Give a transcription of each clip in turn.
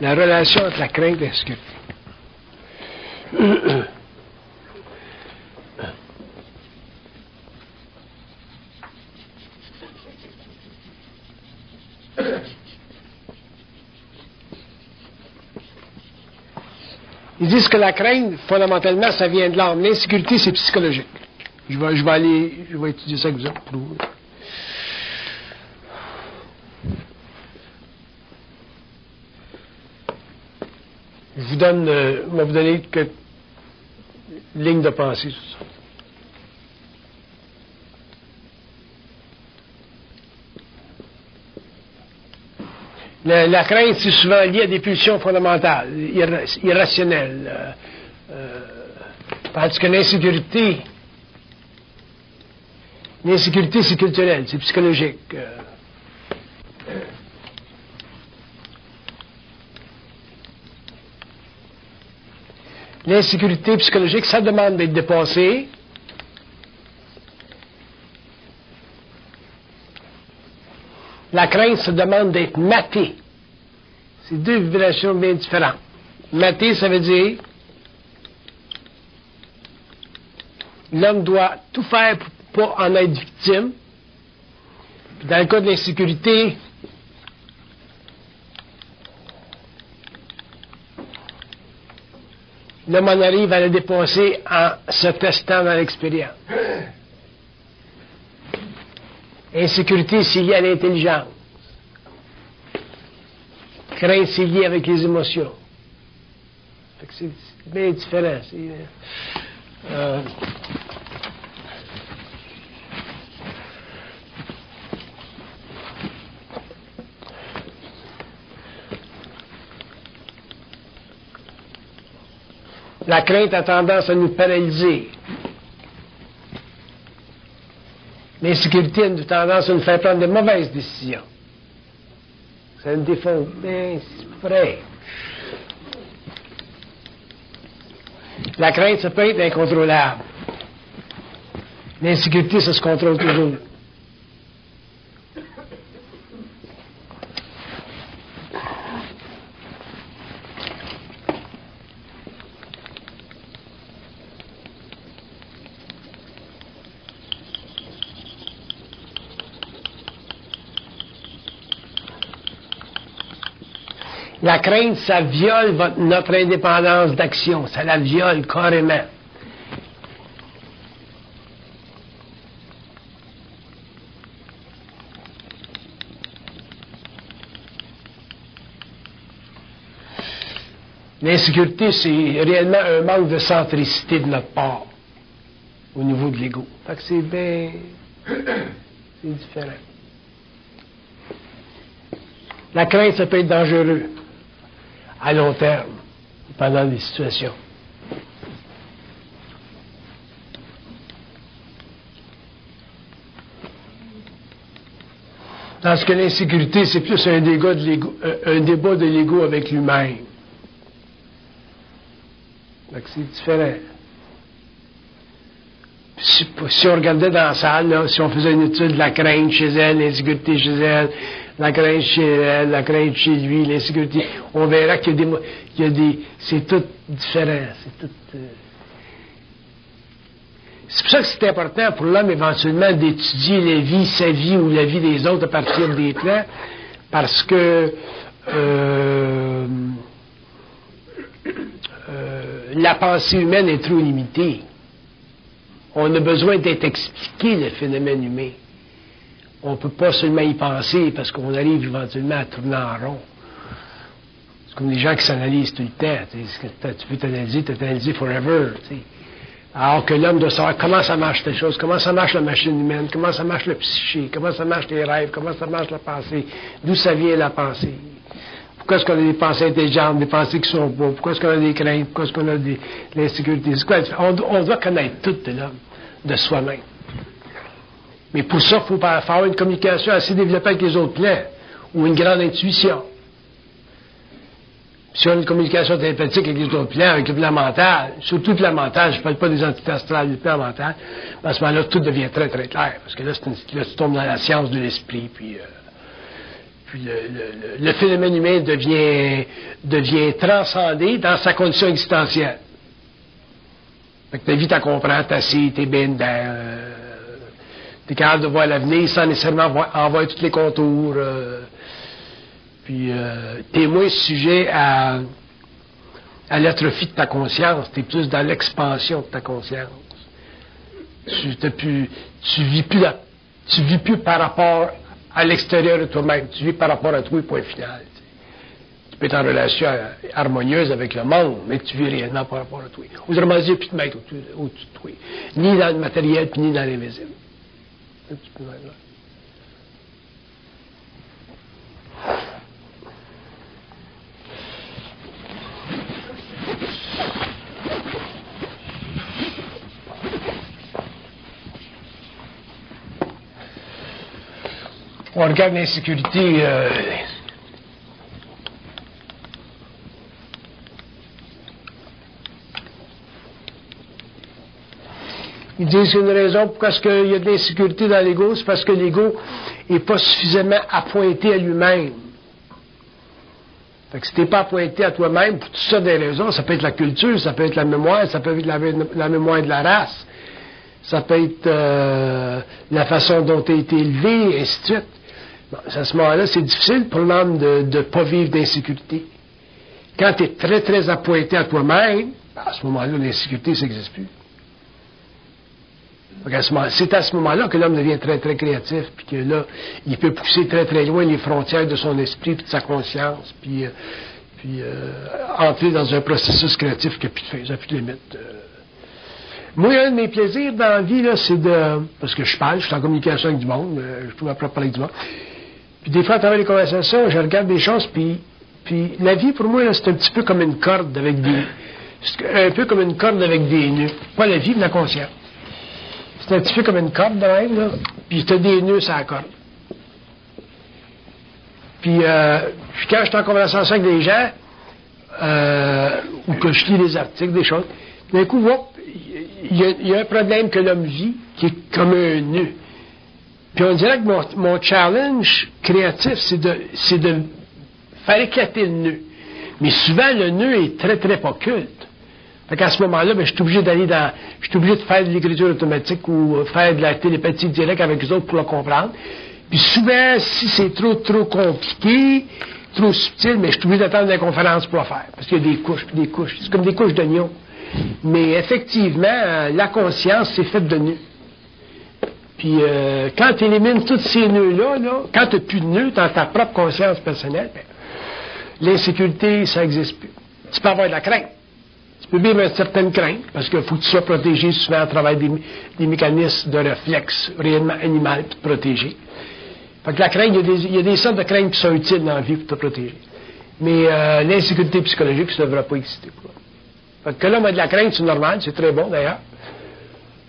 La relation entre la crainte et la sécurité. Ils disent que la crainte, fondamentalement, ça vient de l'âme. L'insécurité, c'est psychologique. Je vais étudier ça avec vous autres pour vous. Je vais vous donner quelques lignes de pensée sur ça. La crainte, c'est souvent lié à des pulsions fondamentales, irrationnelles. Tandis que l'insécurité, c'est culturel, c'est psychologique. L'insécurité psychologique, ça demande d'être dépassé. La crainte, ça demande d'être maté. C'est deux vibrations bien différentes. Maté, ça veut dire l'homme doit tout faire pour pas en être victime. Puis dans le cas de l'insécurité, l'homme en arrive à le dépasser en se testant dans l'expérience. Insécurité, c'est lié à l'intelligence. Crainte, c'est lié avec les émotions. C'est bien différent. La crainte a tendance à nous paralyser. L'insécurité a une tendance à nous faire prendre de mauvaises décisions. Ça nous défonce bien, c'est vrai. La crainte, ça peut être incontrôlable. L'insécurité, ça se contrôle toujours. La crainte, ça viole notre indépendance d'action. Ça la viole carrément. L'insécurité, c'est réellement un manque de centricité de notre part au niveau de l'ego. Fait que c'est bien... c'est différent. La crainte, ça peut être dangereux à long terme, pendant des situations. Parce que l'insécurité, c'est plus un débat de l'ego avec lui-même. Donc c'est différent. Si on regardait dans la salle, là, si on faisait une étude de la crainte chez elle, l'insécurité chez elle, la crainte chez elle, la crainte chez lui, l'insécurité, on verra qu'il y a des, c'est tout différent, c'est tout... C'est pour ça que c'est important pour l'homme éventuellement d'étudier la vie, sa vie ou la vie des autres à partir des plans, parce que la pensée humaine est trop limitée. On a besoin d'être expliqué, le phénomène humain. On ne peut pas seulement y penser parce qu'on arrive éventuellement à tourner en rond. C'est comme les gens qui s'analysent tout le temps. Tu peux t'analyser forever. T'sais. Alors que l'homme doit savoir comment ça marche telle chose, comment ça marche la machine humaine, comment ça marche le psyché, comment ça marche les rêves, comment ça marche la pensée, d'où ça vient la pensée. Pourquoi est-ce qu'on a des pensées intelligentes, des pensées qui sont beaux, pourquoi est-ce qu'on a des craintes, pourquoi est-ce qu'on a de l'insécurité. On doit connaître tout de l'homme, de soi-même. Mais pour ça, il faut avoir une communication assez développée avec les autres plans, ou une grande intuition. Si on a une communication télépathique avec les autres plans, avec le plan mental, surtout le plan mental, je ne parle pas des entités astrales, du plan mental, à ce moment-là, tout devient très, très clair. Parce que là, tu tombes dans la science de l'esprit, puis puis le phénomène humain devient transcendé dans sa condition existentielle. Fait que ta vie, t'en comprends, t'es assis, t'es bien dedans, t'es capable de voir l'avenir sans nécessairement en voir tous les contours, puis t'es moins sujet à l'atrophie de ta conscience, t'es plus dans l'expansion de ta conscience. Tu vis plus par rapport à l'extérieur de toi-même, tu vis par rapport à toi, point final. Tu peux être en relation harmonieuse avec le monde, mais tu vis réellement par rapport à toi. Autrement dit, il n'y a plus de maître au-dessus de toi, ni dans le matériel, puis ni dans l'invisible. Un petit peu là. On regarde l'insécurité. Ils disent qu'une raison pourquoi il y a de l'insécurité dans l'ego, c'est parce que l'ego n'est pas suffisamment appointé à lui-même. Fait que si tu n'es pas appointé à toi-même, pour toutes sortes de raisons, ça peut être la culture, ça peut être la mémoire, ça peut être la mémoire de la race, ça peut être la façon dont tu as été élevé, et ainsi de suite. Bon, à ce moment-là, c'est difficile pour l'homme de ne pas vivre d'insécurité. Quand tu es très, très appointé à toi-même, à ce moment-là, l'insécurité, ça n'existe plus. C'est à ce moment-là que l'homme devient très, très créatif, puis que là, il peut pousser très, très loin les frontières de son esprit, puis de sa conscience, puis entrer dans un processus créatif qui n'a plus de fin, ça n'a plus de limite. Moi, un de mes plaisirs dans la vie, là, c'est de... Parce que je parle, je suis en communication avec du monde, je peux m'apprendre à parler avec du monde. Puis des fois, à travers les conversations, je regarde des choses, puis la vie, pour moi, là, c'est un petit peu comme une corde avec des... C'est un peu comme une corde avec des nœuds. Pas la vie, mais la conscience. C'est un petit peu comme une corde de même, là, puis tu as des nœuds sur la corde. Puis quand je suis en conversation avec des gens, ou que je lis des articles, des choses, d'un coup, il y a un problème que l'homme vit qui est comme un nœud. Puis on dirait que mon challenge créatif, c'est de faire éclater le nœud. Mais souvent, le nœud est très, très pas culte. Fait qu'à ce moment-là, je suis obligé je suis obligé de faire de l'écriture automatique ou faire de la télépathie directe avec les autres pour le comprendre. Puis souvent, si c'est trop compliqué, trop subtil, mais je suis obligé d'attendre des conférences pour le faire. Parce qu'il y a des couches, puis des couches. C'est comme des couches d'oignons. Mais effectivement, la conscience, c'est faite de nœuds. Puis quand tu élimines tous ces nœuds-là, quand tu n'as plus de nœuds dans ta propre conscience personnelle, l'insécurité, ça n'existe plus. Tu peux avoir de la crainte. Tu peux vivre une certaine crainte, parce qu'il faut que tu sois protégé souvent à travers des mécanismes de réflexe réellement animal pour te protéger. Fait que la crainte, il y a des sortes de craintes qui sont utiles dans la vie pour te protéger. Mais l'insécurité psychologique, ça ne devrait pas exister. Fait que l'homme a de la crainte, c'est normal, c'est très bon d'ailleurs.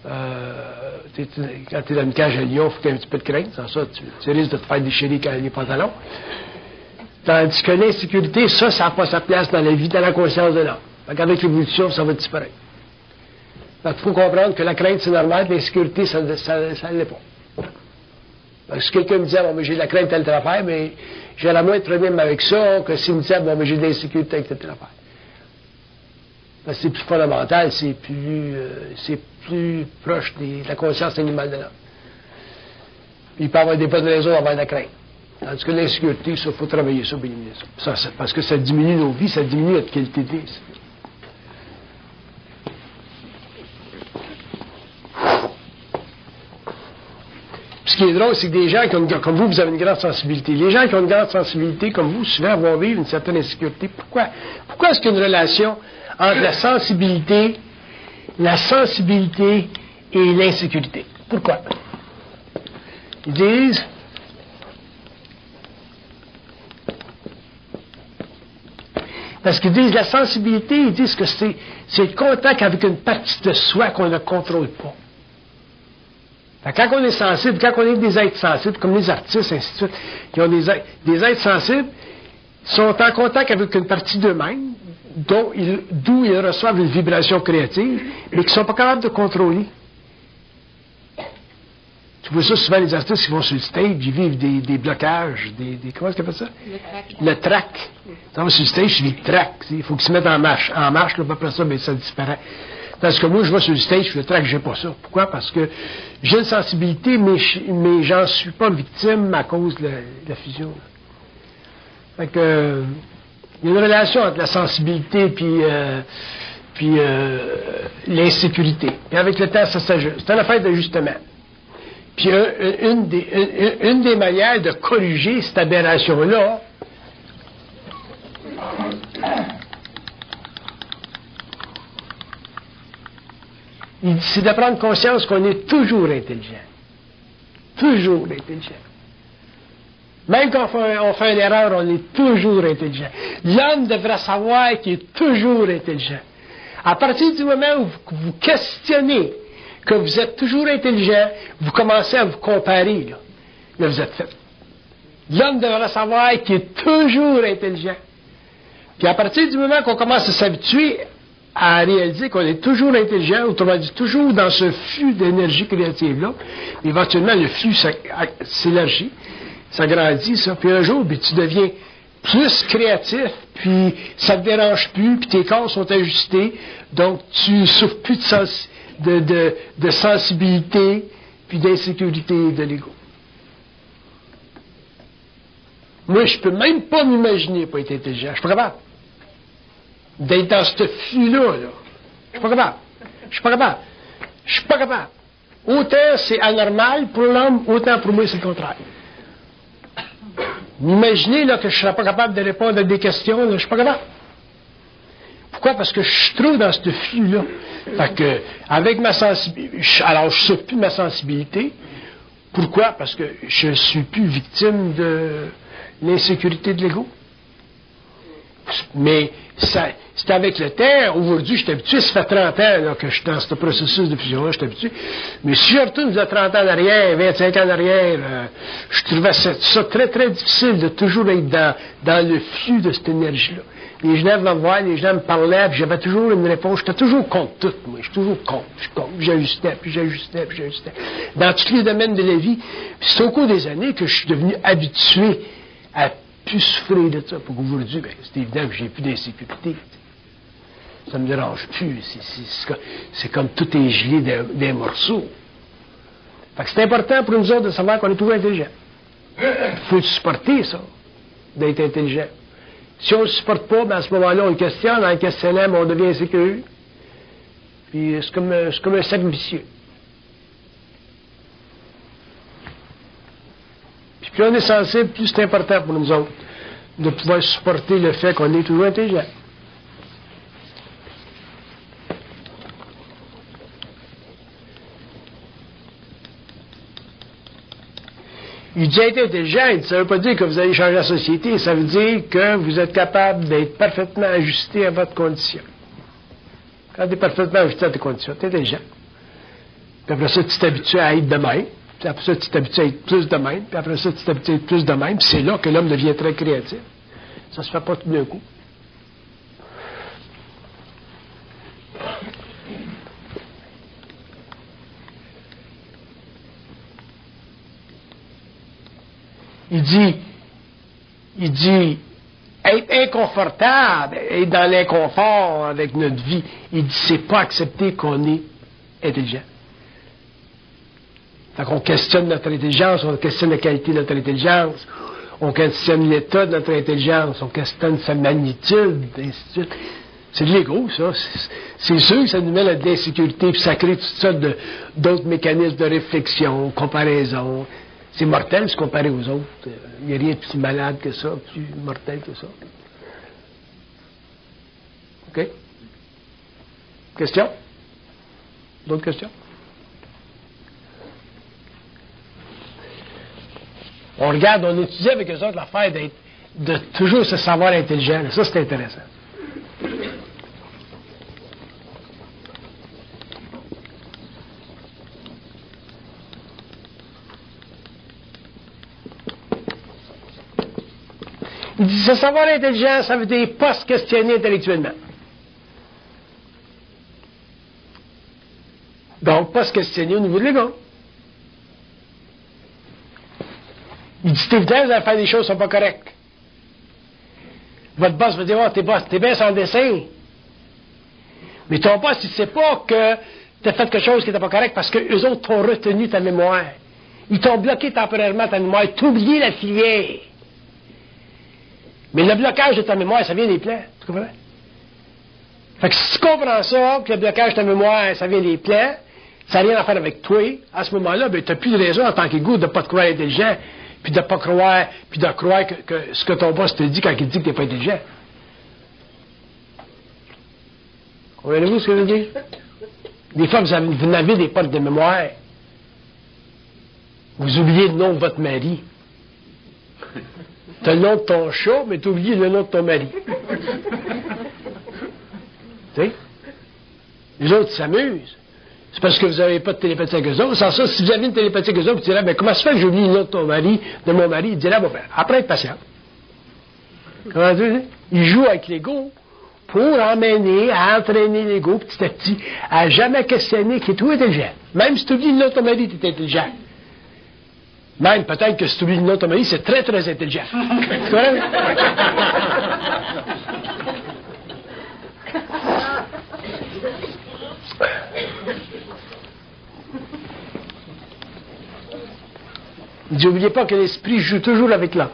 Quand tu es dans une cage à lion, il faut qu'il y ait un petit peu de crainte, sans ça, tu risques de te faire déchirer les pantalons. Tandis que l'insécurité, ça n'a pas sa place dans la vie, dans la conscience de l'homme. Fait qu'avec l'évolution, ça va disparaître. Fait qu'il faut comprendre que la crainte, c'est normal, l'insécurité, ça ne l'est pas. Fait que si quelqu'un me disait, bon, mais j'ai de la crainte telle affaire, mais j'ai la moins de problème avec ça que s'il me disait, bon, mais j'ai de l'insécurité avec telle affaire. Parce que c'est plus fondamental, c'est plus proche de la conscience animale de l'homme. Il peut y avoir des bonnes raisons d'avoir de la crainte. Tandis que l'insécurité, ça, il faut travailler ça, éliminer ça. Parce que ça diminue nos vies, ça diminue notre qualité de vie. Ce qui est drôle, c'est que des gens comme vous avez une grande sensibilité. Les gens qui ont une grande sensibilité, comme vous, souvent vont vivre une certaine insécurité. Pourquoi? Pourquoi est-ce qu'il y a une relation entre la sensibilité et l'insécurité? Pourquoi? Ils disent... Parce qu'ils disent la sensibilité, ils disent que c'est le contact avec une partie de soi qu'on ne contrôle pas. Quand on est sensible, quand on est des êtres sensibles, comme les artistes, ainsi de suite, qui ont des êtres sensibles, sont en contact avec une partie d'eux-mêmes, d'où ils reçoivent une vibration créative, mais qui ne sont pas capables de contrôler. Tu vois ça souvent, les artistes qui vont sur le stage, ils vivent des blocages, comment est-ce qu'on appelle ça? Le trac. Tu vas sur le stage, tu vis le trac. Il faut qu'ils se mettent en marche. En marche, là, après ça, ben, ça disparaît. Parce que moi, je vais sur le stage, le trac, j'ai pas ça. Pourquoi? Parce que j'ai une sensibilité, mais j'en suis pas victime à cause de la fusion. Fait que, il y a une relation entre la sensibilité puis l'insécurité. Et avec le temps, ça s'ajuste. C'est une affaire d'ajustement. Puis une des manières de corriger cette aberration-là, c'est de prendre conscience qu'on est toujours intelligent. Toujours intelligent. Même quand on fait une erreur, on est toujours intelligent. L'homme devrait savoir qu'il est toujours intelligent. À partir du moment où vous questionnez que vous êtes toujours intelligent, vous commencez à vous comparer. Là vous êtes fait. L'homme devrait savoir qu'il est toujours intelligent. Puis à partir du moment qu'on commence à s'habituer à réaliser qu'on est toujours intelligent, autrement dit, toujours dans ce flux d'énergie créative-là, éventuellement le flux s'élargit, s'agrandit, ça, puis un jour, puis tu deviens plus créatif, puis ça te dérange plus, puis tes corps sont ajustés, donc tu souffres plus de sensibilité, puis d'insécurité de l'ego. Moi, je peux même pas m'imaginer pas être intelligent. Je suis pas capable d'être dans ce flux-là. Là. Je suis pas capable. Je suis pas capable. Je suis pas capable. Autant c'est anormal pour l'homme, autant pour moi c'est le contraire. M'imaginer là, que je ne serais pas capable de répondre à des questions, là, je ne suis pas capable. Pourquoi? Parce que je suis trop dans ce flux-là. Fait que, avec ma sensibilité, alors je ne souffre plus de ma sensibilité. Pourquoi? Parce que je ne suis plus victime de l'insécurité de l'ego. Mais c'est avec le temps. Aujourd'hui, je suis habitué. Ça fait 30 ans là, que je suis dans ce processus de fusion-là, je suis habitué. Mais si je retourne de 30 ans en arrière, 25 ans en arrière, je trouvais ça très, très difficile de toujours être dans le flux de cette énergie-là. Les gens venaient me voir, les gens me parlaient, puis j'avais toujours une réponse. J'étais toujours contre tout, moi. Je suis toujours contre. J'ajustais, puis j'ajustais, puis j'ajustais. Dans tous les domaines de la vie. Puis c'est au cours des années que je suis devenu habitué à plus souffrir de ça. Pour qu'aujourd'hui, ben, c'est évident que j'ai plus d'insécurité. Ça me dérange plus. C'est comme tout est gelé des morceaux. Fait que c'est important pour nous autres de savoir qu'on est toujours intelligent. Il faut supporter ça, d'être intelligent. Si on ne le supporte pas, ben à ce moment-là, on le questionne. En le questionnant, ben on devient insécure. Puis c'est comme un cercle vicieux. Puis plus on est sensible, plus c'est important pour nous autres de pouvoir supporter le fait qu'on est toujours intelligent. Il dit être intelligent, ça ne veut pas dire que vous allez changer la société, ça veut dire que vous êtes capable d'être parfaitement ajusté à votre condition. Quand tu es parfaitement ajusté à tes conditions, tu es intelligent. Puis après ça, tu t'habitues à être de même. Puis après ça, tu t'habitues à être plus de même. Puis après ça, tu t'habitues à être plus de même. Puis c'est là que l'homme devient très créatif. Ça ne se fait pas tout d'un coup. Il dit, être inconfortable, être dans l'inconfort avec notre vie, il dit, c'est pas accepter qu'on est intelligent. Fait qu'on questionne notre intelligence, on questionne la qualité de notre intelligence, on questionne l'état de notre intelligence, on questionne sa magnitude, et ainsi de suite. C'est de l'ego, ça. C'est sûr que ça nous met de l'insécurité, puis ça crée toutes sortes d'autres mécanismes de réflexion, comparaison. C'est mortel se comparer aux autres. Il n'y a rien de plus malade que ça, plus mortel que ça. OK? Question? D'autres questions? On regarde, on étudie avec eux autres l'affaire de toujours se savoir intelligent. Ça, c'est intéressant. Il dit, se savoir intelligent, ça veut dire pas se questionner intellectuellement. Donc, pas se questionner au niveau de l'ego. Il dit, c'est évident, vous allez faire des choses qui ne sont pas correctes. Votre boss va dire, oh, t'es bien sans dessin. Mais ton boss, il ne sait pas que tu as fait quelque chose qui n'était pas correct parce qu'eux autres t'ont retenu ta mémoire. Ils t'ont bloqué temporairement ta mémoire. T'as oublié la filière. Mais le blocage de ta mémoire, ça vient des plans. Tu comprends? Fait que si tu comprends ça, que le blocage de ta mémoire, ça vient des plans, ça n'a rien à faire avec toi, à ce moment-là, ben, tu n'as plus de raison en tant qu'égout de ne pas te croire intelligent, puis de pas croire, puis de croire que ce que ton boss te dit quand il dit que tu n'es pas intelligent. Comprenez-vous ce que je veux dire? Des fois, vous avez des potes de mémoire. Vous oubliez le nom de votre mari. Tu as le nom de ton chat, mais tu oublies le nom de ton mari. Tu sais? Les autres s'amusent. C'est parce que vous n'avez pas de télépathie avec eux autres. Sans ça, si vous aviez une télépathie avec eux autres, vous direz, ben, comment se fait que j'oublie le nom de ton mari, de mon mari? Il dirait, bon, ben, après être patient. Comment dire? Il joue avec l'ego pour emmener, à entraîner l'ego petit à petit, à jamais questionner qui est tout intelligent. Même si tu oublies le nom de ton mari, tu es intelligent. Même peut-être que si tu oublies le nom de ton mari, c'est très, très intelligent. Tu comprends? N'oubliez pas que l'esprit joue toujours avec l'âme.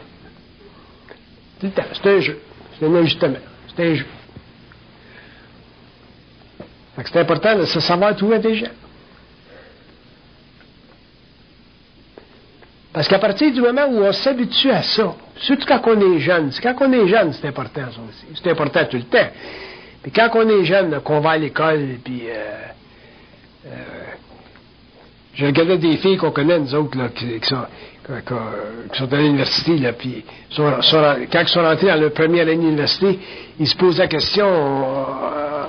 Tout le temps. C'est un jeu. C'est un ajustement. C'est un jeu. Fait que c'est important de se savoir tout intelligent. Parce qu'à partir du moment où on s'habitue à ça, surtout quand on est jeune, c'est c'est important ça aussi. C'est important tout le temps. Puis quand on est jeune, là, qu'on va à l'école, puis je regardais des filles qu'on connaît, nous autres, là, qui sont à l'université, là, puis quand ils sont rentrés dans leur première année d'université, ils se posent la question,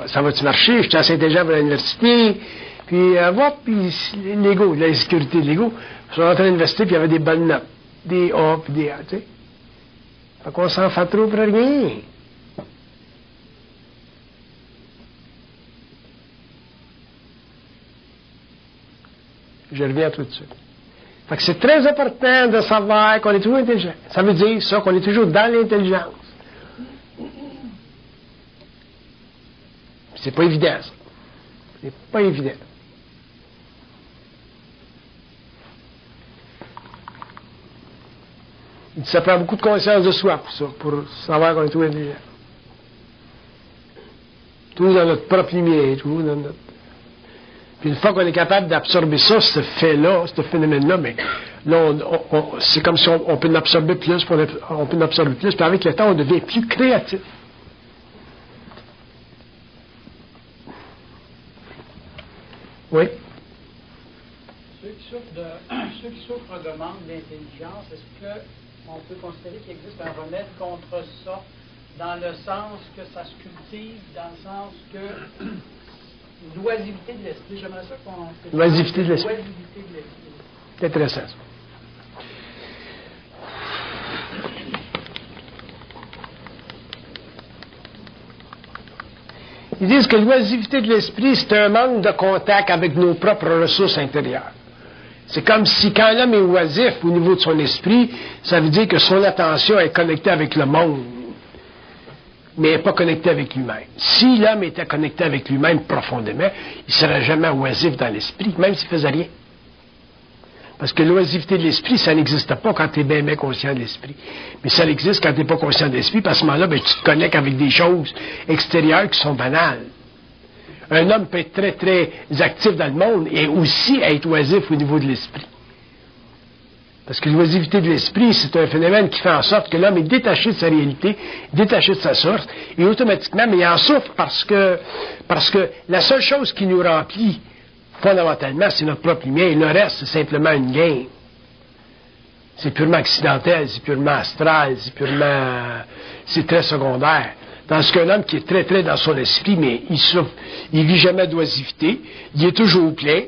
ça va-tu marcher? Je suis assez intelligent pour l'université? Puis, puis l'ego, l'insécurité de l'ego. Ils sont rentrés à l'université, puis il y avait des bonnes notes. Des A, puis des A, tu sais. Fait qu'on s'en fait trop pour rien. Je reviens tout de suite. Fait que c'est très important de savoir qu'on est toujours intelligent. Ça veut dire ça, qu'on est toujours dans l'intelligence. C'est pas évident, ça. C'est pas évident. Ça prend beaucoup de conscience de soi pour ça, pour savoir qu'on est tout intelligent. Tout dans notre propre lumière, tout dans notre... Puis une fois qu'on est capable d'absorber ça, ce fait-là, ce phénomène-là, mais là, c'est comme si on peut en absorber plus, on peut en absorber plus, puis avec le temps, on devient plus créatif. Oui? Ceux qui souffrent de manque d'intelligence, est-ce qu'on peut considérer qu'il existe un remède contre ça, dans le sens que ça se cultive, dans le sens que l'oisivité de l'esprit, j'aimerais ça qu'on... L'oisivité de l'esprit. C'est intéressant, ça. Ils disent que l'oisivité de l'esprit, c'est un manque de contact avec nos propres ressources intérieures. C'est comme si quand l'homme est oisif au niveau de son esprit, ça veut dire que son attention est connectée avec le monde, mais elle n'est pas connectée avec lui-même. Si l'homme était connecté avec lui-même profondément, il ne serait jamais oisif dans l'esprit, même s'il ne faisait rien. Parce que l'oisivité de l'esprit, ça n'existe pas quand tu es bien conscient de l'esprit. Mais ça existe quand tu n'es pas conscient de l'esprit, parce qu'à ce moment-là, ben, tu te connectes avec des choses extérieures qui sont banales. Un homme peut être très, très actif dans le monde et aussi être oisif au niveau de l'esprit. Parce que l'oisivité de l'esprit, c'est un phénomène qui fait en sorte que l'homme est détaché de sa réalité, détaché de sa source, et automatiquement, mais il en souffre parce que la seule chose qui nous remplit, fondamentalement, c'est notre propre lumière, et le reste, c'est simplement une game. C'est purement accidentel, c'est purement astral, c'est très secondaire. Tandis qu'un homme qui est très, très dans son esprit, mais il vit jamais d'oisivité, il est toujours plein,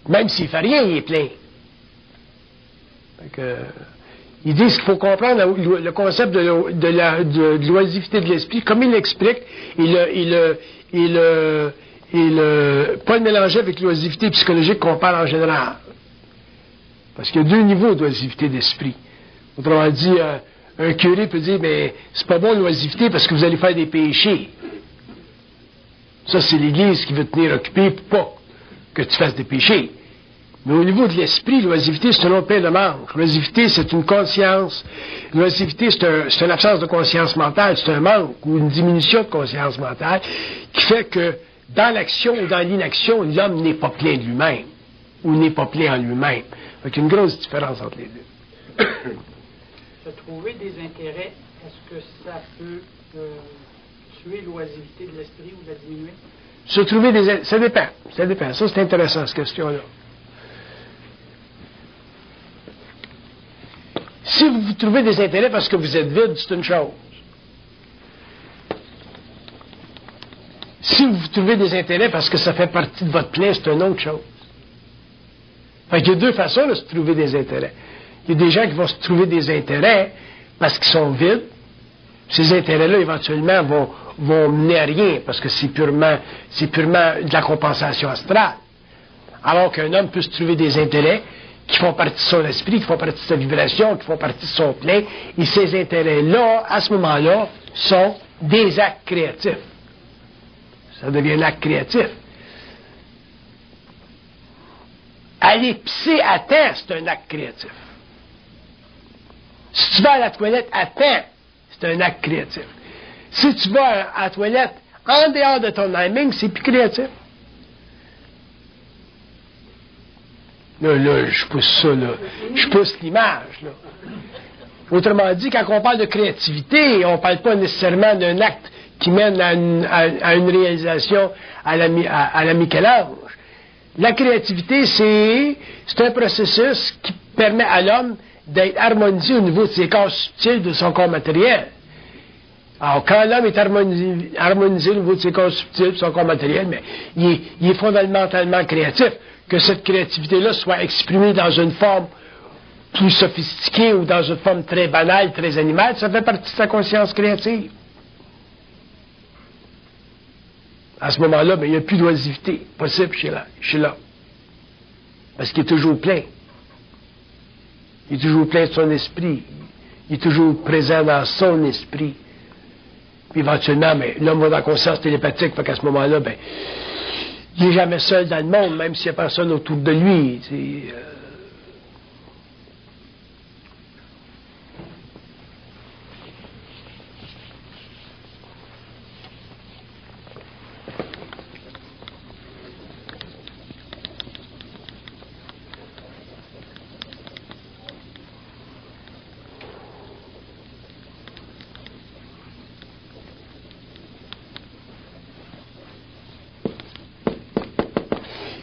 même s'il fait rien, il est plein. Ils disent qu'il faut comprendre le concept de l'oisivité de l'esprit, comme il l'explique, pas le mélanger avec l'oisivité psychologique qu'on parle en général. Parce qu'il y a deux niveaux d'oisivité d'esprit. Autrement dit, un curé peut dire, mais c'est pas bon l'oisiveté parce que vous allez faire des péchés. Ça, c'est l'Église qui veut te tenir occupé pour pas que tu fasses des péchés. Mais au niveau de l'esprit, l'oisiveté, c'est un autre pain de manque. L'oisiveté, c'est une conscience. L'oisiveté, c'est une absence de conscience mentale, c'est un manque ou une diminution de conscience mentale qui fait que dans l'action ou dans l'inaction, l'homme n'est pas plein de lui-même ou n'est pas plein en lui-même. Donc, il y a une grosse différence entre les deux. Se trouver des intérêts, est-ce que ça peut tuer l'oisiveté de l'esprit ou la diminuer? Se trouver des... Ça dépend. Ça dépend. Ça, c'est intéressant, cette question-là. Si vous vous trouvez des intérêts parce que vous êtes vide, c'est une chose. Si vous vous trouvez des intérêts parce que ça fait partie de votre plein, c'est une autre chose. Fait qu'il y a deux façons de se trouver des intérêts. Il y a des gens qui vont se trouver des intérêts parce qu'ils sont vides. Ces intérêts-là, éventuellement, vont mener à rien parce que c'est purement de la compensation astrale. Alors qu'un homme peut se trouver des intérêts qui font partie de son esprit, qui font partie de sa vibration, qui font partie de son plein, et ces intérêts-là, à ce moment-là, sont des actes créatifs. Ça devient un acte créatif. Aller pisser à temps, c'est un acte créatif. Si tu vas à la toilette à temps, c'est un acte créatif. Si tu vas à la toilette en dehors de ton timing, c'est plus créatif. Là, je pousse ça, là. Je pousse l'image, là. Autrement dit, quand on parle de créativité, on ne parle pas nécessairement d'un acte qui mène à une réalisation à la Michel-Ange. La créativité, c'est un processus qui permet à l'homme d'être harmonisé au niveau de ses corps subtils, de son corps matériel. Alors, quand l'homme est harmonisé au niveau de ses corps subtils, de son corps matériel, mais il est fondamentalement créatif. Que cette créativité-là soit exprimée dans une forme plus sophistiquée ou dans une forme très banale, très animale, ça fait partie de sa conscience créative. À ce moment-là, il n'y a plus d'oisivité possible chez l'homme. Parce qu'il est toujours plein. Il est toujours plein de son esprit. Il est toujours présent dans son esprit. Puis éventuellement, l'homme va dans la conscience télépathique, fait qu'à ce moment-là, il n'est jamais seul dans le monde, même s'il n'y a personne autour de lui.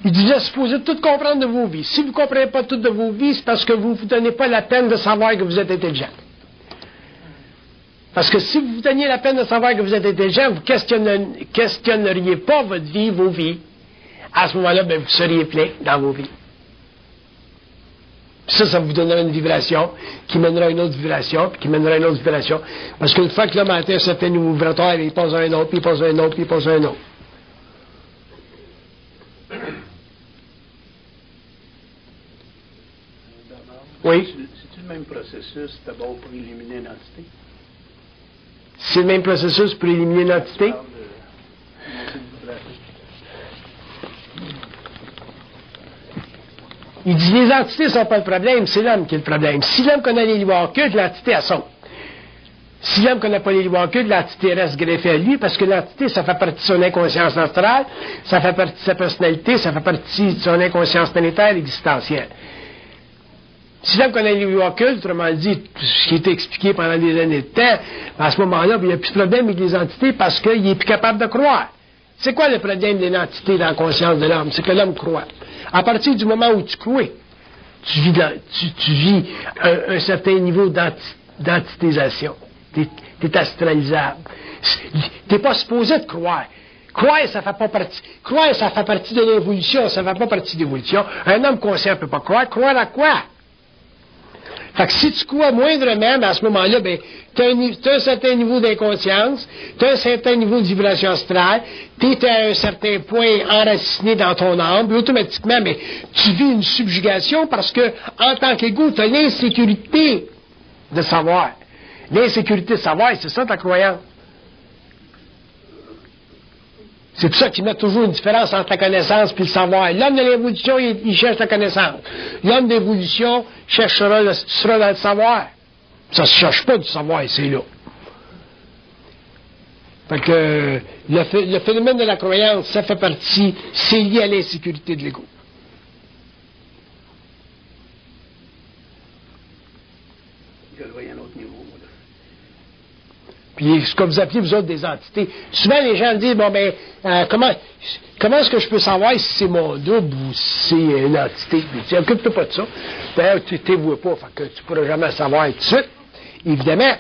Il disait, supposez tout comprendre de vos vies. Si vous ne comprenez pas tout de vos vies, c'est parce que vous ne vous donnez pas la peine de savoir que vous êtes intelligent. Parce que si vous vous donniez la peine de savoir que vous êtes intelligent, vous ne questionneriez pas votre vie, vos vies. À ce moment-là, vous seriez plein dans vos vies. Ça vous donnerait une vibration, qui mènera à une autre vibration, puis qui mènera à une autre vibration. Parce qu'une fois que l'homme a atteint un certain niveau vibratoire, il passe à un autre, puis il passe à un autre, puis il passe à un autre. Oui. C'est-tu le même processus d'abord pour éliminer l'entité? C'est le même processus pour éliminer l'entité? Il dit les entités ne sont pas le problème, c'est l'homme qui est le problème. Si l'homme connaît les lois occultes, l'entité elle saute. Si l'homme ne connaît pas les lois occultes, l'entité reste greffée à lui, parce que l'entité, ça fait partie de son inconscience astrale, ça fait partie de sa personnalité, ça fait partie de son inconscience planétaire existentielle. Si l'homme connaît les lois occultes, autrement dit, ce qui a été expliqué pendant des années de temps, à ce moment-là, il n'y a plus de problème avec les entités parce qu'il n'est plus capable de croire. C'est quoi le problème d'une entité dans la conscience de l'homme? C'est que l'homme croit. À partir du moment où tu crois, tu vis un certain niveau d'entitisation. Tu es astralisable. Tu n'es pas supposé de croire. Croire, ça fait pas partie. Croire, ça fait partie de l'évolution, ça ne fait pas partie de l'évolution. Un homme conscient ne peut pas croire. Croire à quoi? Fait que si tu crois moindrement, à ce moment-là, tu as un certain niveau d'inconscience, tu as un certain niveau de vibration astrale, tu es à un certain point enraciné dans ton âme, puis automatiquement, tu vis une subjugation parce que, en tant qu'ego, tu as l'insécurité de savoir. L'insécurité de savoir, c'est ça ta croyance. C'est pour ça qu'ils mettent toujours une différence entre la connaissance et le savoir. L'homme de l'évolution, il cherche la connaissance. L'homme d'évolution sera dans le savoir. Ça ne se cherche pas du savoir, c'est là. Fait que le phénomène de la croyance, ça fait partie, c'est lié à l'insécurité de l'ego. Je le voyais à un autre niveau. Là. Puis, ce que vous appelez, vous autres, des entités. Souvent, les gens disent, bon, ben, comment est-ce que je peux savoir si c'est mon double ou si c'est une entité? Tu occupe-toi pas de ça. D'ailleurs, tu t'évoues pas, fait que tu pourras jamais savoir tout de suite, évidemment.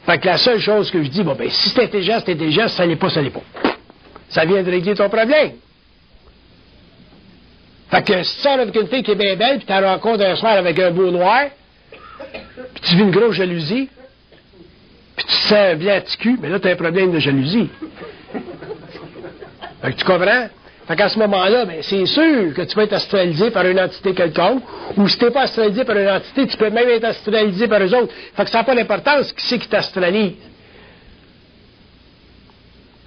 Fait que la seule chose que je dis, bon, ben, si c'est intelligent, c'est intelligent, si ça l'est pas, ça l'est pas. Ça vient de régler ton problème. Fait que si tu sors avec une fille qui est bien belle, puis tu la rencontres un soir avec un beau noir, puis tu vis une grosse jalousie, puis tu te sens bien à petit cul, mais là, tu as un problème de jalousie. Fait que tu comprends? Fait qu'à ce moment-là, ben, c'est sûr que tu vas être astralisé par une entité quelconque, ou si tu n'es pas astralisé par une entité, tu peux même être astralisé par eux autres. Fait que ça n'a pas d'importance qui c'est qui t'astralise.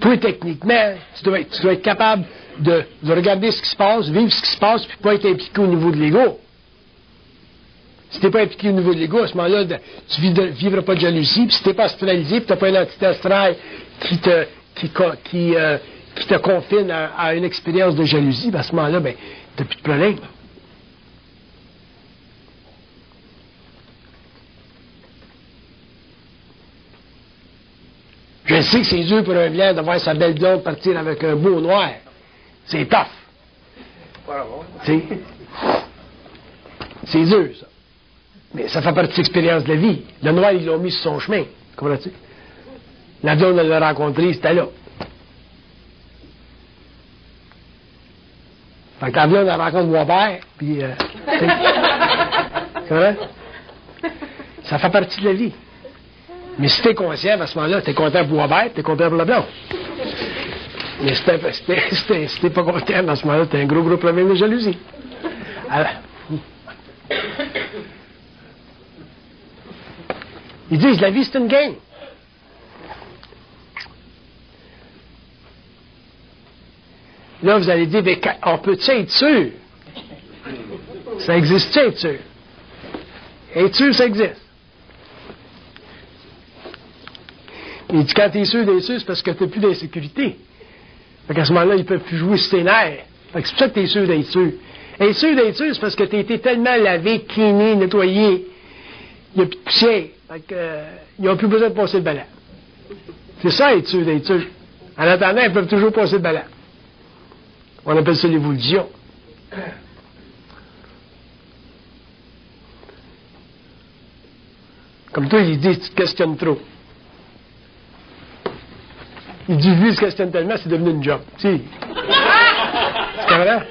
Toi, techniquement, tu dois être capable de regarder ce qui se passe, vivre ce qui se passe, puis pas être impliqué au niveau de l'ego. Si tu n'es pas impliqué au niveau de l'ego, à ce moment-là, tu ne vivras pas de jalousie, puis si tu n'es pas astralisé, puis tu n'as pas une entité astrale qui te confine à une expérience de jalousie, ben à ce moment-là, ben, tu n'as plus de problème. Je sais que c'est dur pour un blanc de voir sa belle blonde partir avec un beau noir. C'est tough. C'est dur, ça. Mais ça fait partie de l'expérience de la vie. Le noir, ils l'ont mis sur son chemin. Comprends-tu? La blonde, elle l'a rencontré, c'était là. Fait que la blonde, elle rencontre Boisvert, puis... c'est vrai? Ça fait partie de la vie. Mais si t'es conscient, à ce moment-là, t'es content pour Boisvert, t'es content pour la blonde. Mais si t'es pas content, à ce moment-là, t'as un gros problème de jalousie. Alors, ils disent, la vie, c'est une game. Là, vous allez dire, on peut-tu être sûr? Ça existe-tu, être sûr? Être sûr, ça existe. Il dit, quand tu es sûr d'être sûr, c'est parce que tu n'as plus d'insécurité. Fait qu'à ce moment-là, ils ne peuvent plus jouer sur tes nerfs. Fait que c'est pour ça que tu es sûr d'être sûr. Être sûr d'être sûr, c'est parce que tu as été tellement lavé, cleané, nettoyé. Il n'y a plus de poussière. Fait que, ils n'ont plus besoin de passer le balai. C'est ça, être sûr d'être sûr. En attendant, ils peuvent toujours passer le balai. On appelle ça l'évolution. Comme toi, il dit, tu te questionnes trop. Il dit, lui, il se questionne tellement, c'est devenu une job. Tu sais. Tu comprends?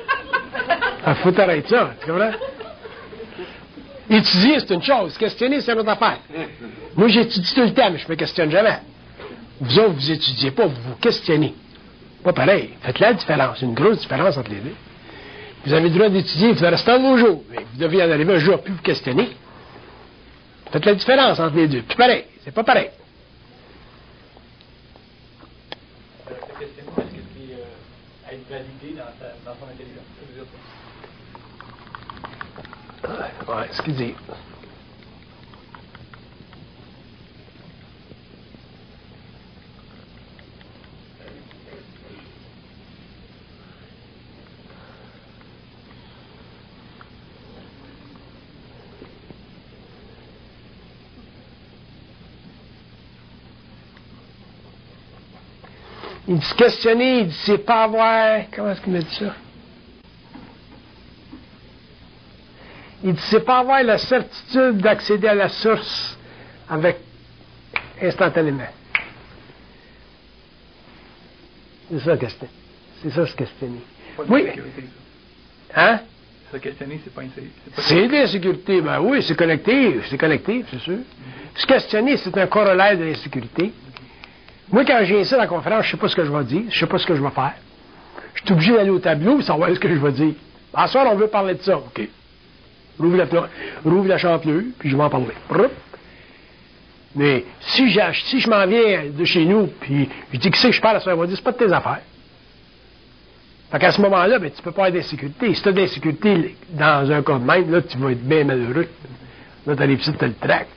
Il faut t'arrêter ça. Tu comprends? Étudier, c'est une chose. Questionner, c'est une autre affaire. Moi, j'étudie tout le temps, mais je me questionne jamais. Vous autres, vous étudiez pas, vous vous questionnez. Pas pareil. Faites la différence. Une grosse différence entre les deux. Vous avez le droit d'étudier, vous restez dans vos jours. Mais vous devez en arriver un jour, puis vous questionner. Faites la différence entre les deux. Puis pareil. C'est pas pareil. Ce questionnement, est-ce que c'est être validé dans son intelligence? Ouais, ce qu'il dit. Il dit se questionner, il dit c'est pas avoir... Comment est-ce qu'il me dit ça? Il dit c'est pas avoir la certitude d'accéder à la source avec instantanément. C'est ça, questionner. C'est ça, se questionner. Oui. Hein? Se questionner, c'est pas une sécurité. C'est de l'insécurité. Ben oui, c'est collectif, c'est sûr. Se questionner, c'est un corollaire de l'insécurité. Moi, quand j'ai ça dans la conférence, je sais pas ce que je vais dire, je sais pas ce que je vais faire. Je suis obligé d'aller au tableau et savoir ce que je vais dire. En soir, on veut parler de ça. OK. Rouvre la chanteuse, puis je vais en parler. Mais si je m'en viens de chez nous, puis je dis, qui c'est que je parle à ça, elle va dire, c'est pas de tes affaires. Fait qu'à ce moment-là, ben, tu peux pas être d'insécurité. Si tu as de l'insécurité dans un cas de même, là, tu vas être bien malheureux. Là, t'as les petits, t'as le trac.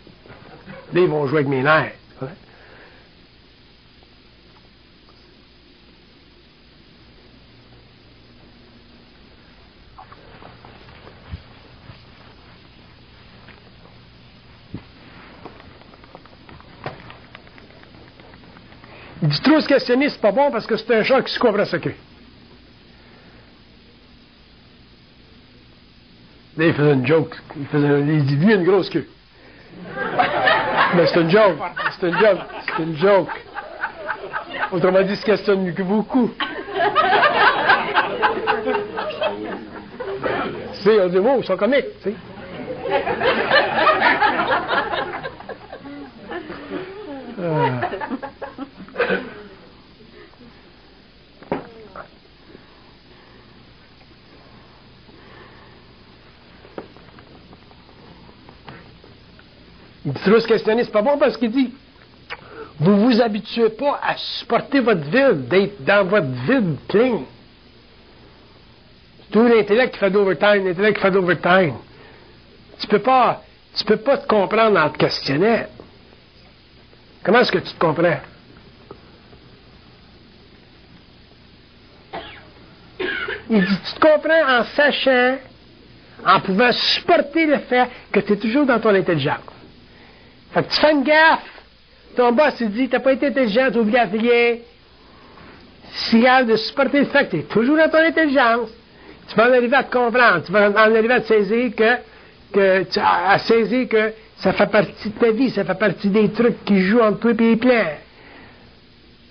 Là, ils vont jouer avec mes nerfs. Ouais. Il dit trop se questionner, c'est pas bon parce que c'est un chat qui se couvre à sa queue. Là, il faisait une joke. Il dit, lui, il a une grosse queue. Mais c'est une joke. C'est une joke. C'est une joke. Autrement dit, il se questionne mieux que beaucoup. Tu sais, on dit, oh, ils sont comiques, tu sais. Il dit trop se questionner, c'est pas bon parce qu'il dit vous vous habituez pas à supporter votre vide, d'être dans votre vide plein. C'est tout l'intellect qui fait d'overtime, l'intellect qui fait d'overtime. Tu peux pas te comprendre en te questionnant. Comment est-ce que tu te comprends? Il dit, tu te comprends en sachant, en pouvant supporter le fait que tu es toujours dans ton intelligence. Fait que tu fais une gaffe. Ton boss, il dit, t'as pas été intelligent, t'as oublié à payer. C'est grave de supporter le fait que t'es toujours dans ton intelligence. Tu vas en arriver à te comprendre. Tu vas en arriver à te saisir à saisir que ça fait partie de ta vie, ça fait partie des trucs qui jouent entre toi et les plans.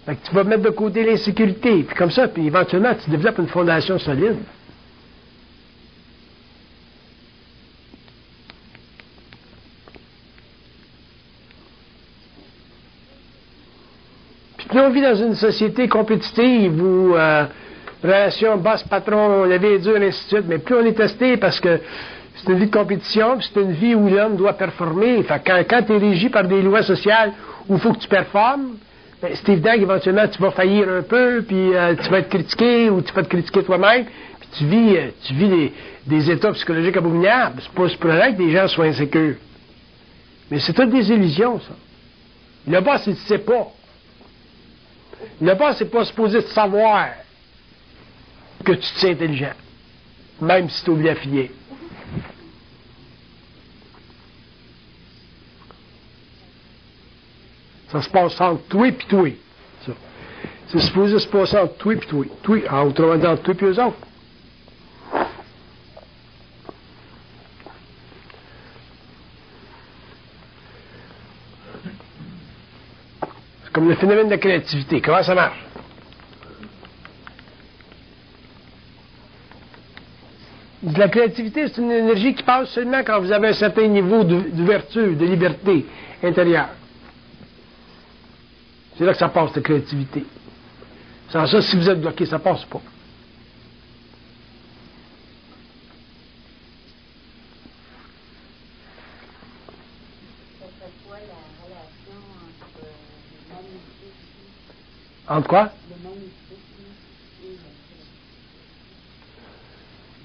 Fait que tu vas mettre de côté l'insécurité. Puis comme ça, puis éventuellement, tu développes une fondation solide. Puis on vit dans une société compétitive où relation boss-patron, la vie est dure, et ainsi de suite, mais plus on est testé parce que c'est une vie de compétition, puis c'est une vie où l'homme doit performer. Fait que quand tu es régi par des lois sociales où il faut que tu performes, ben, c'est évident qu'éventuellement tu vas faillir un peu, puis tu vas être critiqué ou tu vas te critiquer toi-même, puis tu vis des états psychologiques abominables. C'est pas pour rien que des gens soient insécures. Mais c'est toutes des illusions, ça. Le boss, il ne sait pas. Le boss n'est pas supposé de savoir que tu te sais intelligent, même si tu oublies à filer. Ça se passe entre toi et toi. Ça. C'est supposé se passer entre toi et toi. Toi, autrement dit, entre toi et eux autres. C'est comme le phénomène de la créativité. Comment ça marche? La créativité, c'est une énergie qui passe seulement quand vous avez un certain niveau d'ouverture, de liberté intérieure. C'est là que ça passe, la créativité. Sans ça, si vous êtes bloqué, ça passe pas. Entre quoi?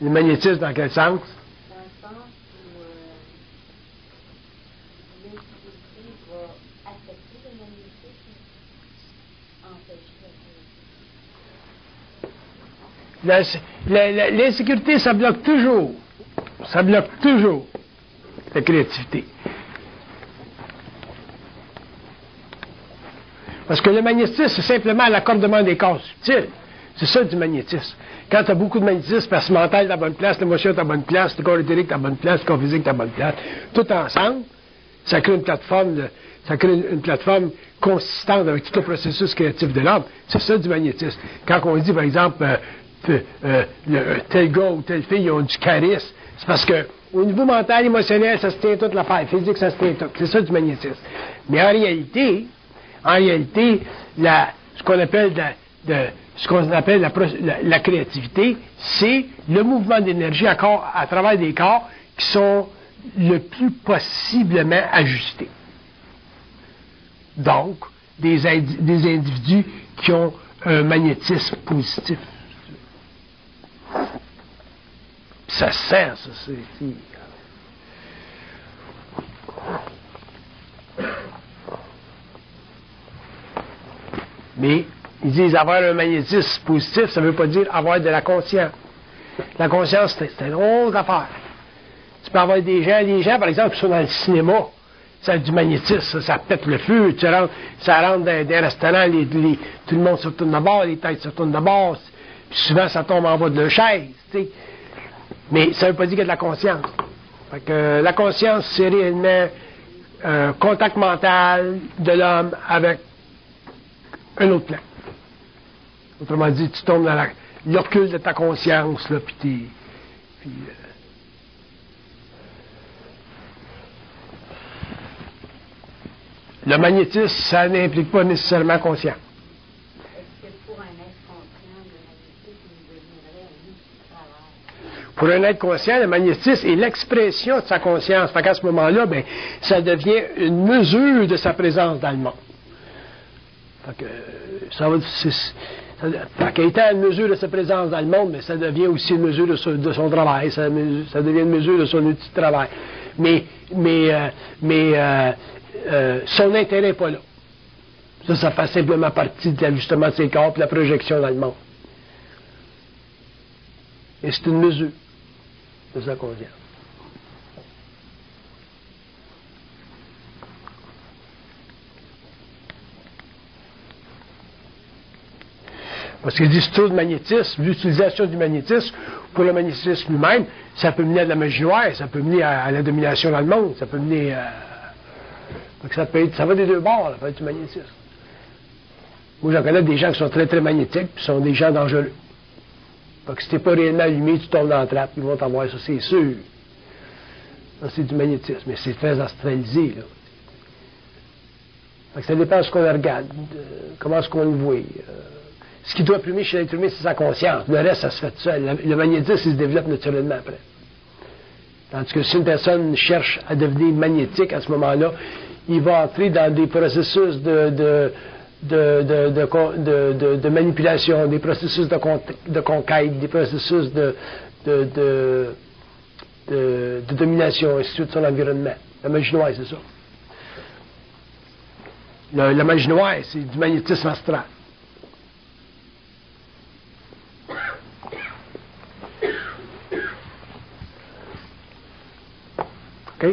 Le magnétisme, dans quel sens? Dans le sens où l'insécurité va affecter le magnétisme, empêcher la créativité. L'insécurité, ça bloque toujours. Ça bloque toujours la créativité. Parce que le magnétisme, c'est simplement l'accordement des corps subtils. C'est ça du magnétisme. Quand tu as beaucoup de magnétisme, parce que le mental est à la bonne place, l'émotion est à la bonne place, le corps éthérique est à la bonne place, le corps physique est à la bonne place, tout ensemble, ça crée une plateforme consistante avec tout le processus créatif de l'homme. C'est ça du magnétisme. Quand on dit, par exemple, tel gars ou telle fille, ils ont du charisme, c'est parce que au niveau mental, émotionnel, ça se tient toute l'affaire. Physique, ça se tient tout. C'est ça du magnétisme. Mais en réalité, ce qu'on appelle la créativité, c'est le mouvement d'énergie à travers des corps qui sont le plus possiblement ajustés. Donc, des individus qui ont un magnétisme positif. Ça sert, ça, c'est... Mais, ils disent avoir un magnétisme positif, ça ne veut pas dire avoir de la conscience. La conscience, c'est une autre affaire. Tu peux avoir des gens, par exemple, qui sont dans le cinéma, ça a du magnétisme, ça pète le feu, ça rentre dans des restaurants, tout le monde se retourne de bord, les têtes se retournent de bord, puis souvent ça tombe en bas de leur chaise, tu sais. Mais ça ne veut pas dire qu'il y a de la conscience. Fait que, la conscience, c'est réellement un contact mental de l'homme avec un autre plan. Autrement dit, tu tombes dans l'occulte de ta conscience, là, puis le magnétisme, ça n'implique pas nécessairement conscient. Est-ce que pour un être conscient, le magnétisme deviendrait un outil de travail? Pour un être conscient, le magnétisme est l'expression de sa conscience. Fait qu'à ce moment-là, ben, ça devient une mesure de sa présence dans le monde. Fait que fait qu'étant une mesure de sa présence dans le monde, mais ça devient aussi une mesure de son travail, ça devient une mesure de son outil de travail. Mais son intérêt n'est pas là. Ça fait simplement partie de l'ajustement de ses corps et de la projection dans le monde. Et c'est une mesure de sa conscience. Parce qu'ils disent trop de magnétisme, l'utilisation du magnétisme, pour le magnétisme lui-même, ça peut mener à de la magie noire, ça peut mener à la domination dans le monde, ça peut mener à... Donc ça va des deux bords, la fait du magnétisme. Moi, j'en connais des gens qui sont très, très magnétiques, puis sont des gens dangereux. Donc si t'es pas réellement allumé, tu tombes dans la trappe, ils vont t'envoyer ça, c'est sûr. Ça, c'est du magnétisme, mais c'est très astralisé, là. Donc ça dépend de ce qu'on regarde, comment est-ce qu'on le voit. Ce qui doit primer chez l'être humain, c'est sa conscience. Le reste, ça se fait tout seul. Le magnétisme, il se développe naturellement après. Tandis que si une personne cherche à devenir magnétique à ce moment-là, il va entrer dans des processus de manipulation, des processus de conquête, des processus de domination, ainsi de suite, de son environnement. La magie noire, c'est ça. La magie noire, c'est du magnétisme astral. OK?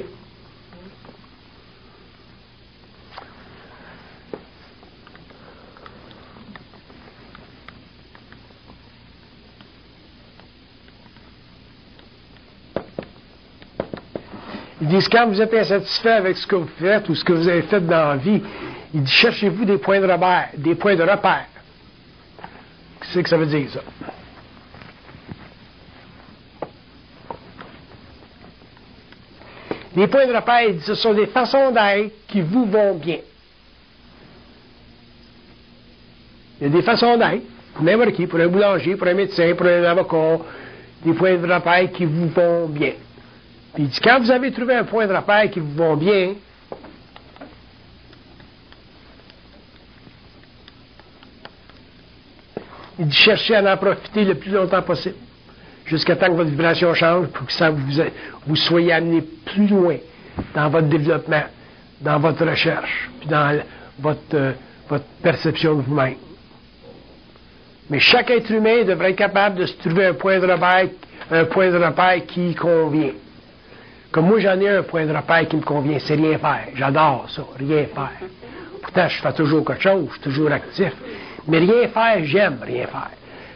Ils disent, quand vous êtes insatisfait avec ce que vous faites ou ce que vous avez fait dans la vie, ils disent, cherchez-vous des points de repère, des points de repère. Qu'est-ce que ça veut dire, ça? Les points de repère, ils disent, ce sont des façons d'être qui vous vont bien. Il y a des façons d'être, pour n'importe qui, pour un boulanger, pour un médecin, pour un avocat, des points de repère qui vous vont bien. Puis il dit, quand vous avez trouvé un point de repère qui vous vont bien, il dit, cherchez à en profiter le plus longtemps possible, jusqu'à temps que votre vibration change, pour que ça vous soyez amené plus loin dans votre développement, dans votre recherche, puis dans votre perception de vous-même. Mais chaque être humain devrait être capable de se trouver un point de repère qui convient. Comme moi, j'en ai un point de repère qui me convient, c'est rien faire. J'adore ça, rien faire. Pourtant, je fais toujours quelque chose, je suis toujours actif. Mais rien faire, j'aime rien faire.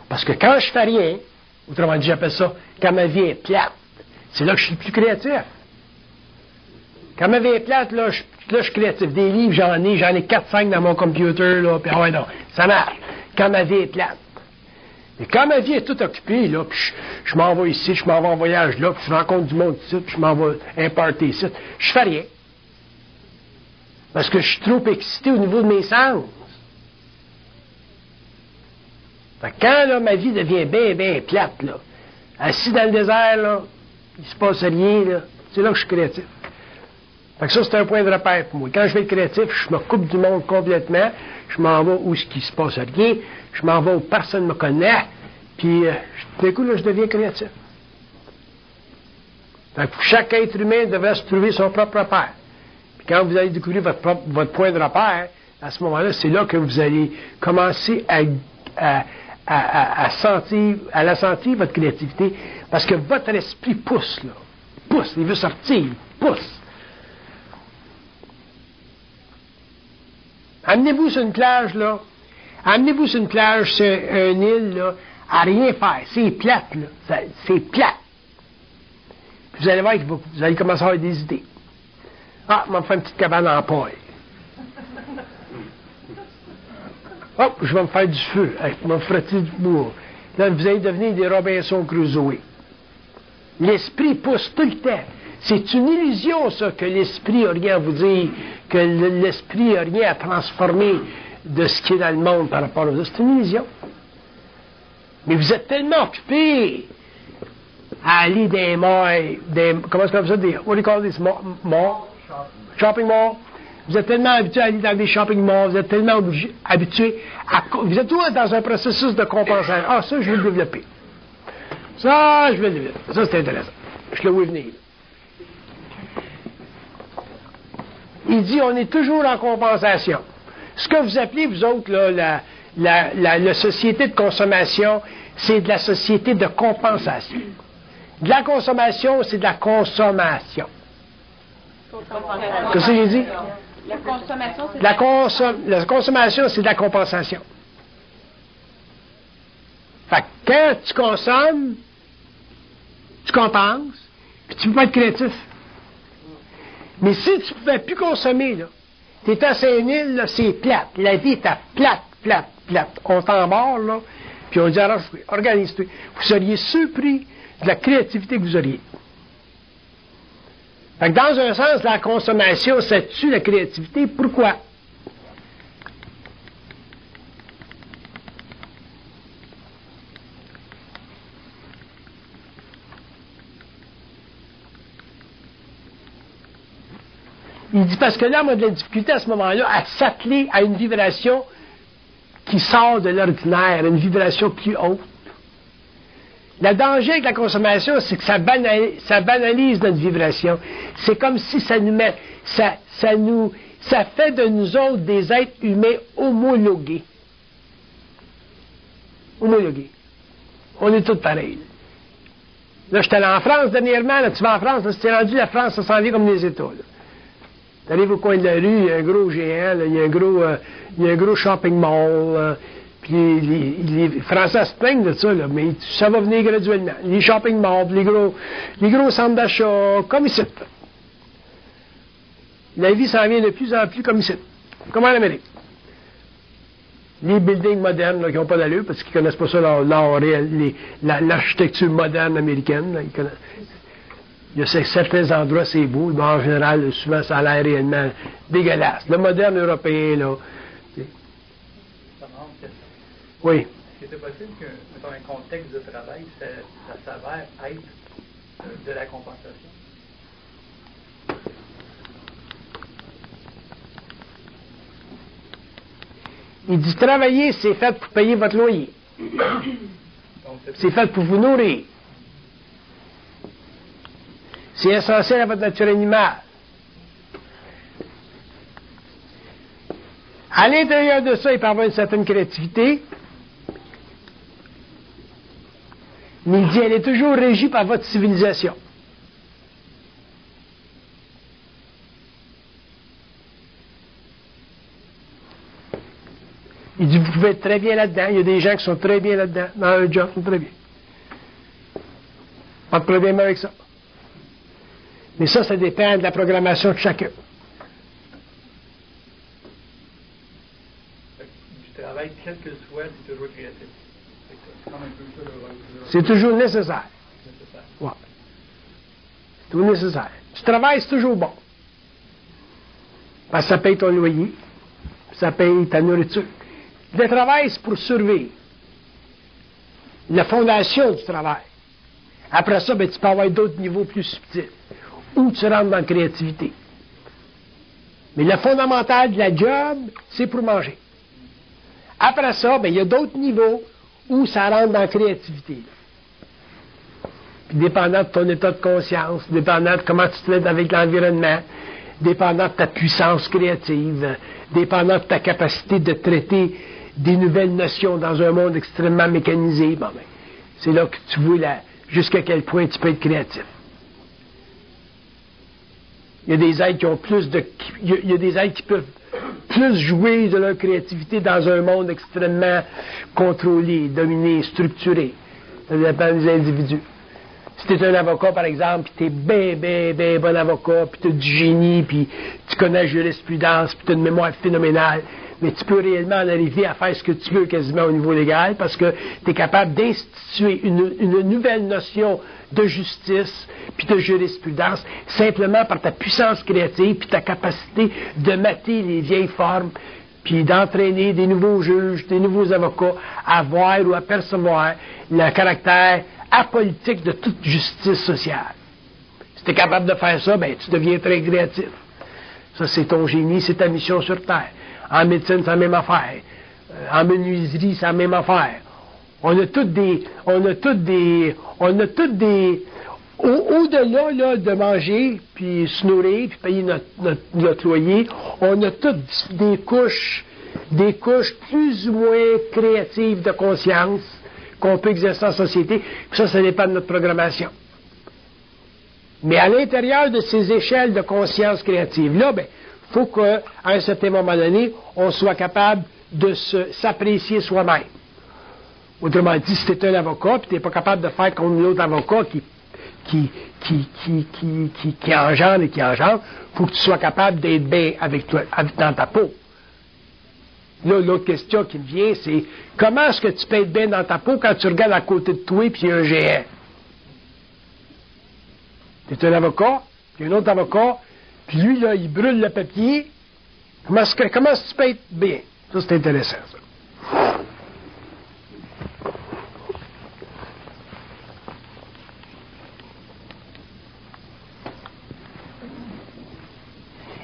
Parce que quand je fais rien, autrement dit, j'appelle ça, quand ma vie est plate, c'est là que je suis le plus créatif. Quand ma vie est plate, là, je suis créatif. Des livres, j'en ai 4-5 dans mon computer, là, puis ouais, non, ça marche. Quand ma vie est plate. Mais quand ma vie est toute occupée, là, puis je m'en vais ici, je m'en vais en voyage là, puis je rencontre du monde ici, puis je m'en vais un party ici, je fais rien. Parce que je suis trop excité au niveau de mes sens. Fait que quand là, ma vie devient bien plate, là, assis dans le désert, là, il se passe rien, là, c'est là que je suis créatif. Fait que ça, c'est un point de repère pour moi. Quand je vais être créatif, je me coupe du monde complètement. Je m'en vais où ce qui se passe rien. Je m'en vais où personne ne me connaît. Puis, d'un coup, là, je deviens créatif. Fait que chaque être humain devrait se trouver son propre repère. Puis quand vous allez découvrir votre point de repère, à ce moment-là, c'est là que vous allez commencer à sentir, votre créativité, parce que votre esprit pousse, là. Pousse, il veut sortir, pousse. Amenez-vous sur une plage, là. Amenez-vous sur une plage, sur une île, là, à rien faire. C'est plate, là. C'est plate. Puis vous allez voir que vous allez commencer à avoir des idées. Ah, on va me faire une petite cabane en paille. Hop, je vais me faire du feu. Je vais me frotter du bois. Là, vous allez devenir des Robinson Crusoe. L'esprit pousse tout le temps. C'est une illusion, ça, que l'esprit n'a rien à vous dire, que l'esprit n'a rien à transformer de ce qui est dans le monde par rapport à ça. C'est une illusion. Mais vous êtes tellement occupés à aller comment est-ce qu'on appelle ça? What do you call this? Mall? Shopping mall. Vous êtes tellement habitués à aller dans des shopping malls, vous êtes tellement habitués vous êtes toujours dans un processus de compensation. Ah, ça, je vais le développer. Ça, je vais le développer. Ça, c'est intéressant. Je le vois venir. Il dit, on est toujours en compensation. Ce que vous appelez, vous autres, là, la société de consommation, c'est de la société de compensation. De la consommation, c'est de la consommation. Qu'est-ce que j'ai dit? La consommation, c'est la consommation, c'est de la compensation. Fait que quand tu consommes, tu compenses, puis tu peux pas être créatif. Mais si tu ne pouvais plus consommer, là, tu es à Saint-Nil, là, c'est plate. La vie est à plate. On t'embarre, là, puis on dit, alors, organise-toi. Vous seriez surpris de la créativité que vous auriez. Fait que dans un sens, la consommation, ça tue la créativité. Pourquoi? Il dit, parce que là, on a de la difficulté à ce moment-là à s'atteler à une vibration qui sort de l'ordinaire, une vibration plus haute. Le danger avec la consommation, c'est que ça banalise notre vibration. C'est comme si ça fait de nous autres des êtres humains homologués. Homologués. On est tous pareils. Là, j'étais allé en France dernièrement, là, tu vas en France, là, si tu es rendu la France, ça s'en vient comme les États, là. Tu arrives au coin de la rue, il y a un gros géant, là, il y a un gros shopping mall, puis les Français se plaignent de ça, là, mais ça va venir graduellement. Les shopping malls, les gros centres d'achat, comme ici. La vie s'en vient de plus en plus comme ici, comme en Amérique. Les buildings modernes là, qui n'ont pas d'allure, parce qu'ils ne connaissent pas ça, l'art réel, l'architecture moderne américaine. Là, il y a certains endroits, c'est beau, mais en général, souvent, ça a l'air réellement dégueulasse. Le moderne européen, là. Oui. Est-ce que c'est possible que, mettons, un contexte de travail, ça s'avère être de la compensation? Il dit travailler, c'est fait pour payer votre loyer. C'est fait pour vous nourrir. C'est essentiel à votre nature animale. À l'intérieur de ça, il peut y avoir une certaine créativité. Mais il dit, elle est toujours régie par votre civilisation. Il dit, vous pouvez être très bien là-dedans. Il y a des gens qui sont très bien là-dedans, dans un job, ils sont très bien. Pas de problème avec ça. Mais ça dépend de la programmation de chacun. Du travail, quel que soit, c'est toujours créatif. C'est toujours nécessaire. Ouais. C'est toujours nécessaire. Tu travailles, c'est toujours bon. Parce que ça paye ton loyer, ça paye ta nourriture. Le travail, c'est pour survivre. La fondation du travail. Après ça, ben, tu peux avoir d'autres niveaux plus subtils. Où tu rentres dans la créativité. Mais le fondamental de la job, c'est pour manger. Après ça, ben, il y a d'autres niveaux où ça rentre dans la créativité. Puis, dépendant de ton état de conscience, dépendant de comment tu te mets avec l'environnement, dépendant de ta puissance créative, dépendant de ta capacité de traiter des nouvelles notions dans un monde extrêmement mécanisé, bon, ben, c'est là que tu vois jusqu'à quel point tu peux être créatif. Il y a des êtres qui ont il y a des êtres qui peuvent plus jouer de leur créativité dans un monde extrêmement contrôlé, dominé, structuré. Ça dépend des individus. Si tu es un avocat, par exemple, puis tu es bien bon avocat, puis tu as du génie, puis tu connais la jurisprudence, puis tu as une mémoire phénoménale, mais tu peux réellement en arriver à faire ce que tu veux quasiment au niveau légal parce que tu es capable d'instituer une nouvelle notion de justice puis de jurisprudence simplement par ta puissance créative puis ta capacité de mater les vieilles formes puis d'entraîner des nouveaux juges, des nouveaux avocats à voir ou à percevoir le caractère apolitique de toute justice sociale. Si tu es capable de faire ça, ben tu deviens très créatif. Ça, c'est ton génie, c'est ta mission sur Terre. En médecine, c'est la même affaire. En menuiserie, c'est la même affaire. On a toutes des... Au-delà là, de manger, puis se nourrir, puis payer notre loyer, on a toutes des couches plus ou moins créatives de conscience qu'on peut exercer en société. Puis ça dépend de notre programmation. Mais à l'intérieur de ces échelles de conscience créative, là, ben, faut qu'à un certain moment donné, on soit capable de s'apprécier soi-même. Autrement dit, si tu es un avocat, puis tu n'es pas capable de faire comme l'autre avocat qui engendre et qui engendre, il faut que tu sois capable d'être bien avec toi, dans ta peau. Là, l'autre question qui me vient, c'est comment est-ce que tu peux être bien dans ta peau quand tu regardes à côté de toi et puis il y a un géant? Tu es un avocat, puis il y a un autre avocat, puis lui, là, il brûle le papier. Comment est-ce que tu peux être bien? Ça, c'est intéressant, ça.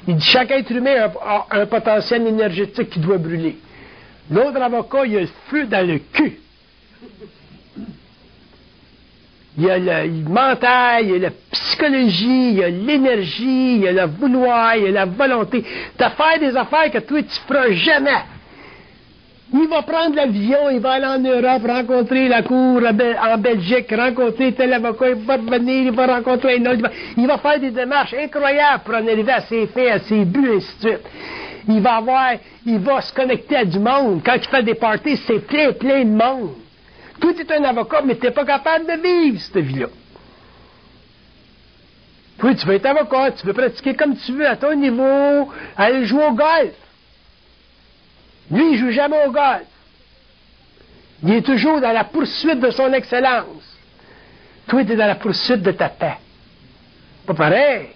Il dit chaque être humain a un potentiel énergétique qui doit brûler. L'autre avocat, il a le feu dans le cul. Il y a le mental, il y a la psychologie, il y a l'énergie, il y a le vouloir, il y a la volonté de faire des affaires que toi, tu ne feras jamais. Il va prendre l'avion, il va aller en Europe, rencontrer la cour en Belgique, rencontrer tel avocat, il va revenir, il va rencontrer un autre, il va faire des démarches incroyables pour en arriver à ses fins, à ses buts, et ainsi de suite. Il va se connecter à du monde. Quand il fait des parties, c'est plein de monde. Toi, tu es un avocat, mais tu n'es pas capable de vivre cette vie-là. Toi, tu veux être avocat, tu veux pratiquer comme tu veux, à ton niveau, aller jouer au golf. Lui, il ne joue jamais au golf. Il est toujours dans la poursuite de son excellence. Toi, tu es dans la poursuite de ta paix. Pas pareil.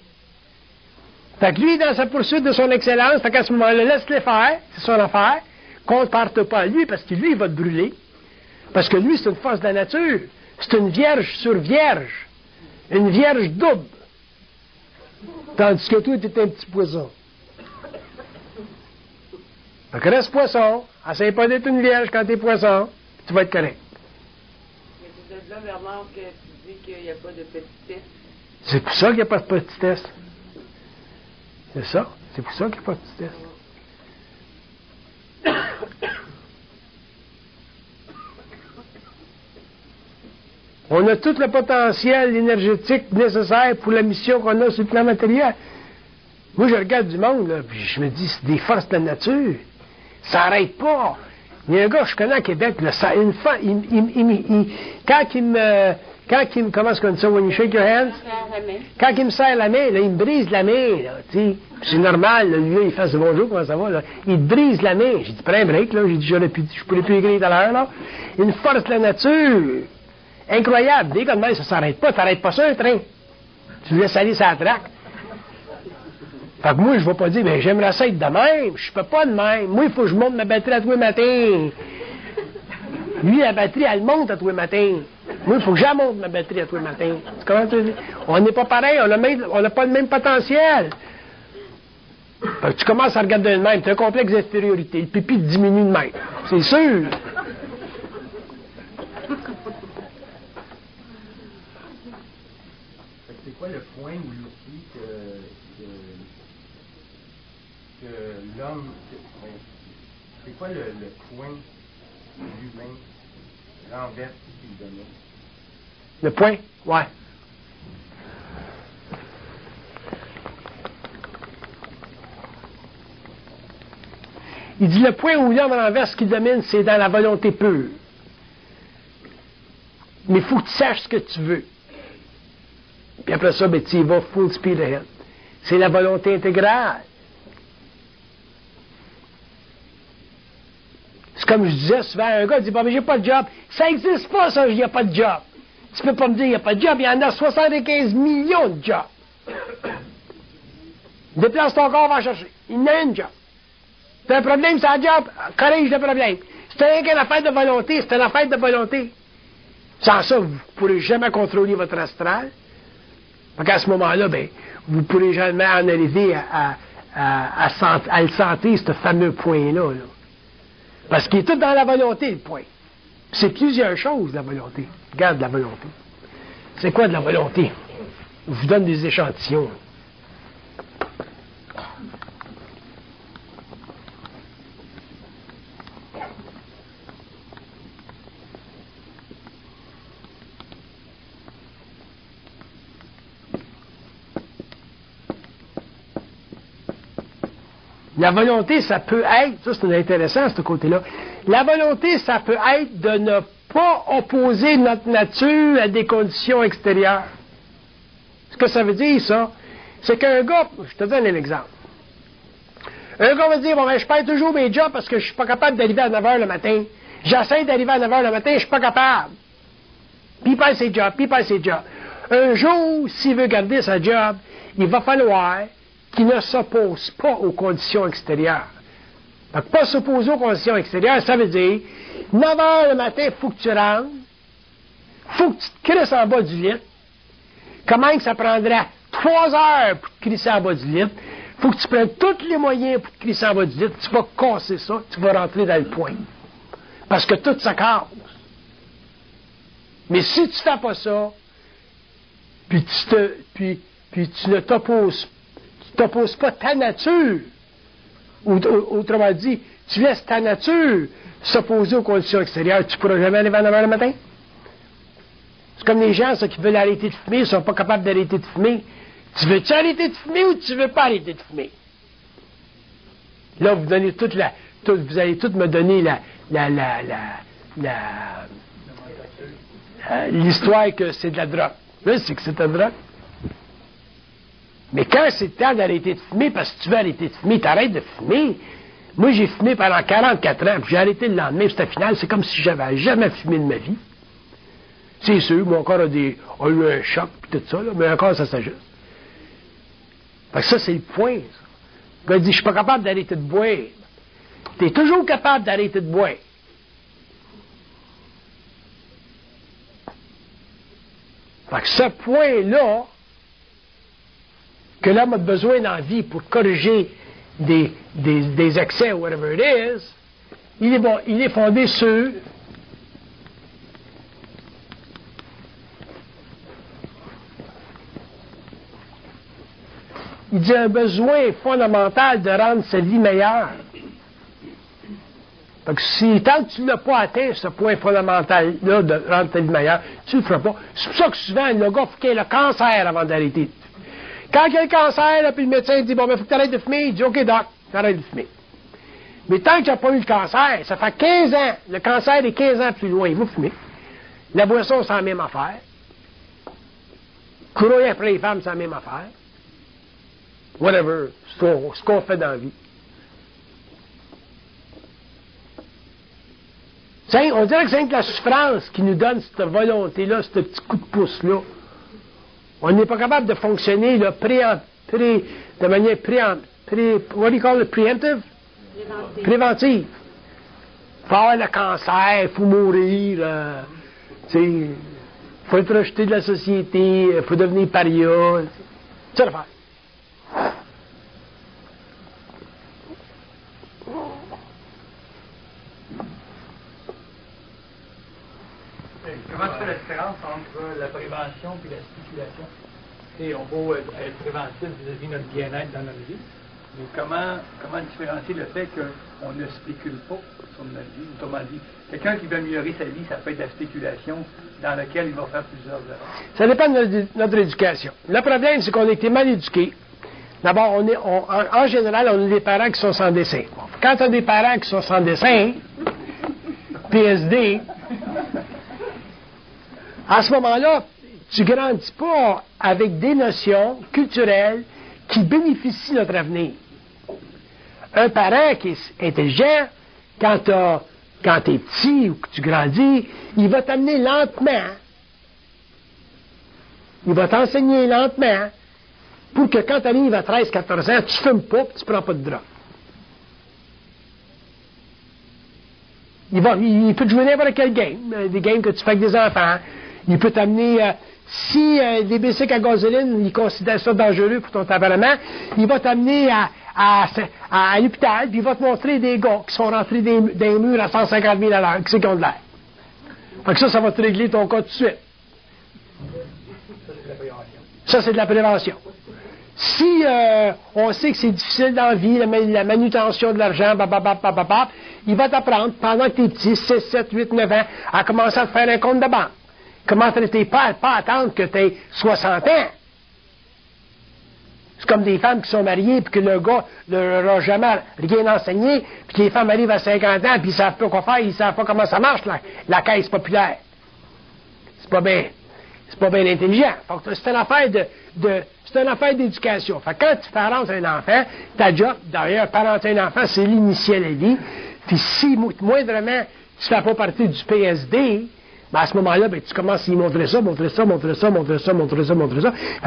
Fait que lui, est dans sa poursuite de son excellence, fait qu'à ce moment-là, laisse-le faire, c'est son affaire. Compare-toi pas à lui, parce que lui, il va te brûler. Parce que lui, c'est une force de la nature. C'est une vierge sur vierge. Une vierge double. Tandis que toi, tu es un petit poisson. Fait que reste poisson. Essaye pas d'être une vierge quand tu es poisson. Tu vas être correct. Mais c'est de là, Bernard, que tu dis qu'il n'y a pas de petitesse. C'est pour ça qu'il n'y a pas de petitesse. C'est ça. C'est pour ça qu'il n'y a pas de petitesse. On a tout le potentiel énergétique nécessaire pour la mission qu'on a sur le plan matériel. Moi, je regarde du monde, là, puis je me dis, c'est des forces de la nature. Ça n'arrête pas. Il y a un gars que je connais à Québec, là, ça, quand il me, comment est-ce qu'on dit ça, when you shake your hands? Quand il me serre la main, là, il me brise la main, là, tu sais. C'est normal, là, lui, là, il fait ce bonjour, comment ça va, là. Il brise la main. J'ai dit, prends un break, là. J'ai dit, je pourrais plus écrire tout à l'heure, là. Une force de la nature. Incroyable. Dès comme ça s'arrête pas. T'arrêtes pas ça, un train. Tu le laisses aller sur la traque. Fait que moi, je ne vais pas dire, ben, j'aimerais ça être de même. Je peux pas de même. Moi, il faut que je monte ma batterie à tous les matins. Lui, la batterie, elle monte à tous les matins. Moi, il faut que j'en monte ma batterie à tous les matins. Comment tu dis? On n'est pas pareil. On n'a pas le même potentiel. Fait que tu commences à regarder de même, tu as un complexe d'infériorité, le pipi te diminue de même. C'est sûr. C'est quoi le point où l'outil que l'homme... C'est quoi le point où l'humain renverse ce qu'il donnait? Le point? Ouais. Il dit le point où l'homme renverse ce qui domine, c'est dans la volonté pure. Mais il faut que tu saches ce que tu veux. Puis après ça, ben, tu y vas full speed ahead. C'est la volonté intégrale. C'est comme je disais souvent, un gars dit, bon, mais j'ai pas de job. Ça n'existe pas, ça, il n'y a pas de job. Tu peux pas me dire, il n'y a pas de job. Il y en a 75 millions de jobs. Déplace ton corps, va chercher. Il y en a une job. T'as un problème, c'est un job, corrige le problème. C'est rien qu'une affaire de volonté, c'est une affaire de volonté. Sans ça, vous ne pourrez jamais contrôler votre astral. Donc à ce moment-là, ben, vous ne pourrez jamais en arriver à le sentir, ce fameux point-là. Là. Parce qu'il est tout dans la volonté, le point. C'est plusieurs choses, la volonté. Regarde la volonté. C'est quoi de la volonté? Je vous donne des échantillons. La volonté, ça peut être, ça c'est intéressant, ce côté-là, la volonté, ça peut être de ne pas opposer notre nature à des conditions extérieures. Ce que ça veut dire, ça, c'est qu'un gars, je te donne un exemple. Un gars va dire, bon, ben, je perds toujours mes jobs parce que je suis pas capable d'arriver à 9 h le matin. J'essaie d'arriver à 9 h le matin, je suis pas capable. Puis il perd ses jobs, puis il perd ses jobs. Un jour, s'il veut garder sa job, il va falloir qui ne s'oppose pas aux conditions extérieures. Donc, pas s'opposer aux conditions extérieures, ça veut dire 9 h le matin, il faut que tu rentres, il faut que tu te crisses en bas du lit. Comment que ça prendra 3 heures pour te crisser en bas du lit? Il faut que tu prennes tous les moyens pour te crisser en bas du lit. Tu vas casser ça, tu vas rentrer dans le point. Parce que tout ça casse. Mais si tu ne fais pas ça, puis tu ne t'opposes pas ta nature, autrement dit, tu laisses ta nature s'opposer aux conditions extérieures, tu ne pourras jamais arriver à 9 h le matin. C'est comme les gens ça, qui veulent arrêter de fumer, ils ne sont pas capables d'arrêter de fumer. Tu veux-tu arrêter de fumer ou tu ne veux pas arrêter de fumer? Là, vous allez toutes me donner l'histoire que c'est de la drogue. Là, c'est que c'est de la drogue. Mais quand c'est le temps d'arrêter de fumer, parce que tu veux arrêter de fumer, t'arrêtes de fumer. Moi, j'ai fumé pendant 44 ans, puis j'ai arrêté le lendemain, c'était final, c'est comme si j'avais jamais fumé de ma vie. C'est sûr, mon corps a eu un choc, puis tout ça, là, mais encore, ça s'ajuste. Fait que ça, c'est le point, ça. Le gars dit, je suis pas capable d'arrêter de boire. T'es toujours capable d'arrêter de boire. Fait que ce point-là, que l'homme a besoin dans la vie pour corriger des excès, whatever it is, il est fondé sur il dit un besoin fondamental de rendre sa vie meilleure. Fait que si tant que tu ne l'as pas atteint, ce point fondamental-là de rendre ta vie meilleure, tu ne le feras pas. C'est pour ça que souvent, le gars, il faut qu'il ait le cancer avant d'arrêter. Quand il y a le cancer, là, puis le médecin dit, bon, ben, il faut que tu arrêtes de fumer, il dit, OK, doc, t'arrêtes de fumer. Mais tant que tu n'as pas eu le cancer, ça fait 15 ans, le cancer est 15 ans plus loin, il va fumer. La boisson, c'est la même affaire. Courir après les femmes, c'est la même affaire. Whatever, ce qu'on fait dans la vie. On dirait que c'est la souffrance qui nous donne cette volonté-là, ce petit coup de pouce-là. On n'est pas capable de fonctionner là, de manière what do you call it, preemptive? Préventive. Il faut avoir le cancer, il faut mourir, il faut être rejeté de la société, il faut devenir paria. C'est l'affaire. Comment tu fais la différence entre la prévention et la spéculation? Et on peut être préventif vis-à-vis de notre bien-être dans notre vie, mais comment différencier le fait qu'on ne spécule pas sur notre vie? Autrement dit, quelqu'un qui veut améliorer sa vie, ça peut être de la spéculation dans laquelle il va faire plusieurs erreurs. Ça dépend de notre éducation. Le problème, c'est qu'on a été mal éduqués. D'abord, en général, on a des parents qui sont sans dessin. Quand tu as des parents qui sont sans dessin, PSD, à ce moment-là, tu ne grandis pas avec des notions culturelles qui bénéficient de notre avenir. Un parent qui est intelligent, quand tu es petit ou que tu grandis, il va t'amener lentement. Il va t'enseigner lentement pour que quand tu arrives à 13-14 ans, tu ne fumes pas et tu ne prends pas de drogue. Il peut te jouer n'importe quel game, des games que tu fais avec des enfants. Il peut t'amener, si des bicycles à gasoline, il considère ça dangereux pour ton tempérament, il va t'amener à l'hôpital, puis il va te montrer des gars qui sont rentrés dans les murs à 150 000 à l'heure, qui c'est qui ont de l'air. Fait que ça va te régler ton cas tout de suite. Ça, c'est de la prévention. Si on sait que c'est difficile dans la vie, la manutention de l'argent, il va t'apprendre, pendant que tu es petit, 6, 7, 8, 9 ans, à commencer à te faire un compte de banque. Comment traiter pas attendre que tu aies 60 ans. C'est comme des femmes qui sont mariées, puis que le gars ne leur a jamais rien enseigné, puis que les femmes arrivent à 50 ans, puis ils ne savent pas quoi faire, ils ne savent pas comment ça marche, la caisse populaire. C'est pas bien intelligent. C'est une affaire c'est une affaire d'éducation. Fait que quand tu parentes un enfant, ta job, d'ailleurs, parenter un enfant, c'est l'initier à la vie. Puis si, moindrement, tu ne fais pas partie du PSD, ben à ce moment-là, ben, tu commences à lui montrer ça. Fait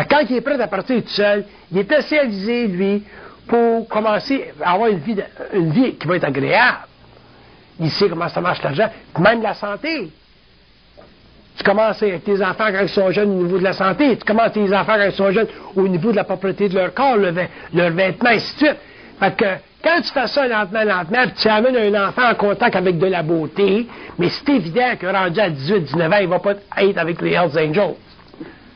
que quand il est prêt à partir tout seul, il est assez avisé, lui, pour commencer à avoir une vie qui va être agréable. Il sait comment ça marche l'argent, même la santé. Tu commences avec tes enfants quand ils sont jeunes au niveau de la santé. Tu commences tes enfants quand ils sont jeunes au niveau de la propreté de leur corps, leurs vêtements, ainsi de suite. Fait que quand tu fais ça lentement, puis tu amènes un enfant en contact avec de la beauté, mais c'est évident que rendu à 18-19 ans, il ne va pas être avec les Hells Angels.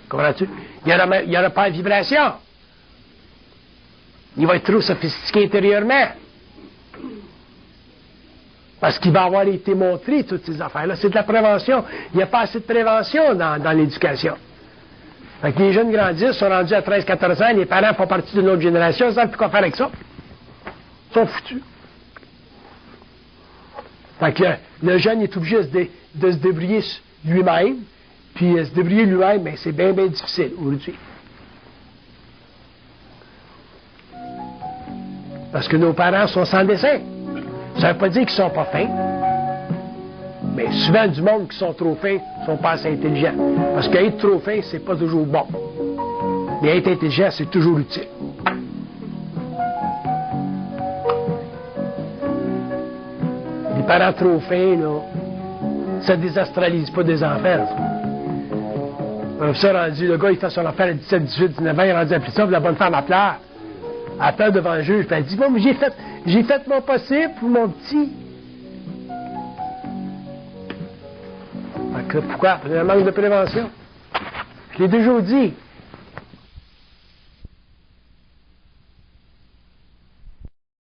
Comprends-tu? Il n'y aura pas de vibration. Il va être trop sophistiqué intérieurement. Parce qu'il va avoir été montré, toutes ces affaires-là. C'est de la prévention. Il n'y a pas assez de prévention dans l'éducation. Fait que les jeunes grandissent, sont rendus à 13-14 ans, les parents font partie d'une autre génération, ils ne savent plus quoi faire avec ça. Ils sont foutus. Fait que le jeune est obligé de se débrouiller lui-même, puis se débrouiller lui-même, mais c'est bien difficile aujourd'hui. Parce que nos parents sont sans dessin. Ça ne veut pas dire qu'ils ne sont pas fins, mais souvent du monde qui sont trop fins ne sont pas assez intelligents. Parce qu'être trop fin, c'est pas toujours bon. Mais être intelligent, c'est toujours utile. Les parents trop fins, là, ça ne désastralise pas des enfants. Ça rendu, le gars, il fait son affaire à 17, 18, 19 ans, il est rendu à plus ça, puis la bonne femme, elle pleure. Elle pleure devant le juge, puis elle dit, bon, mais j'ai fait mon possible pour mon petit. Pourquoi? Parce qu'il y a un manque de prévention. Je l'ai déjà dit.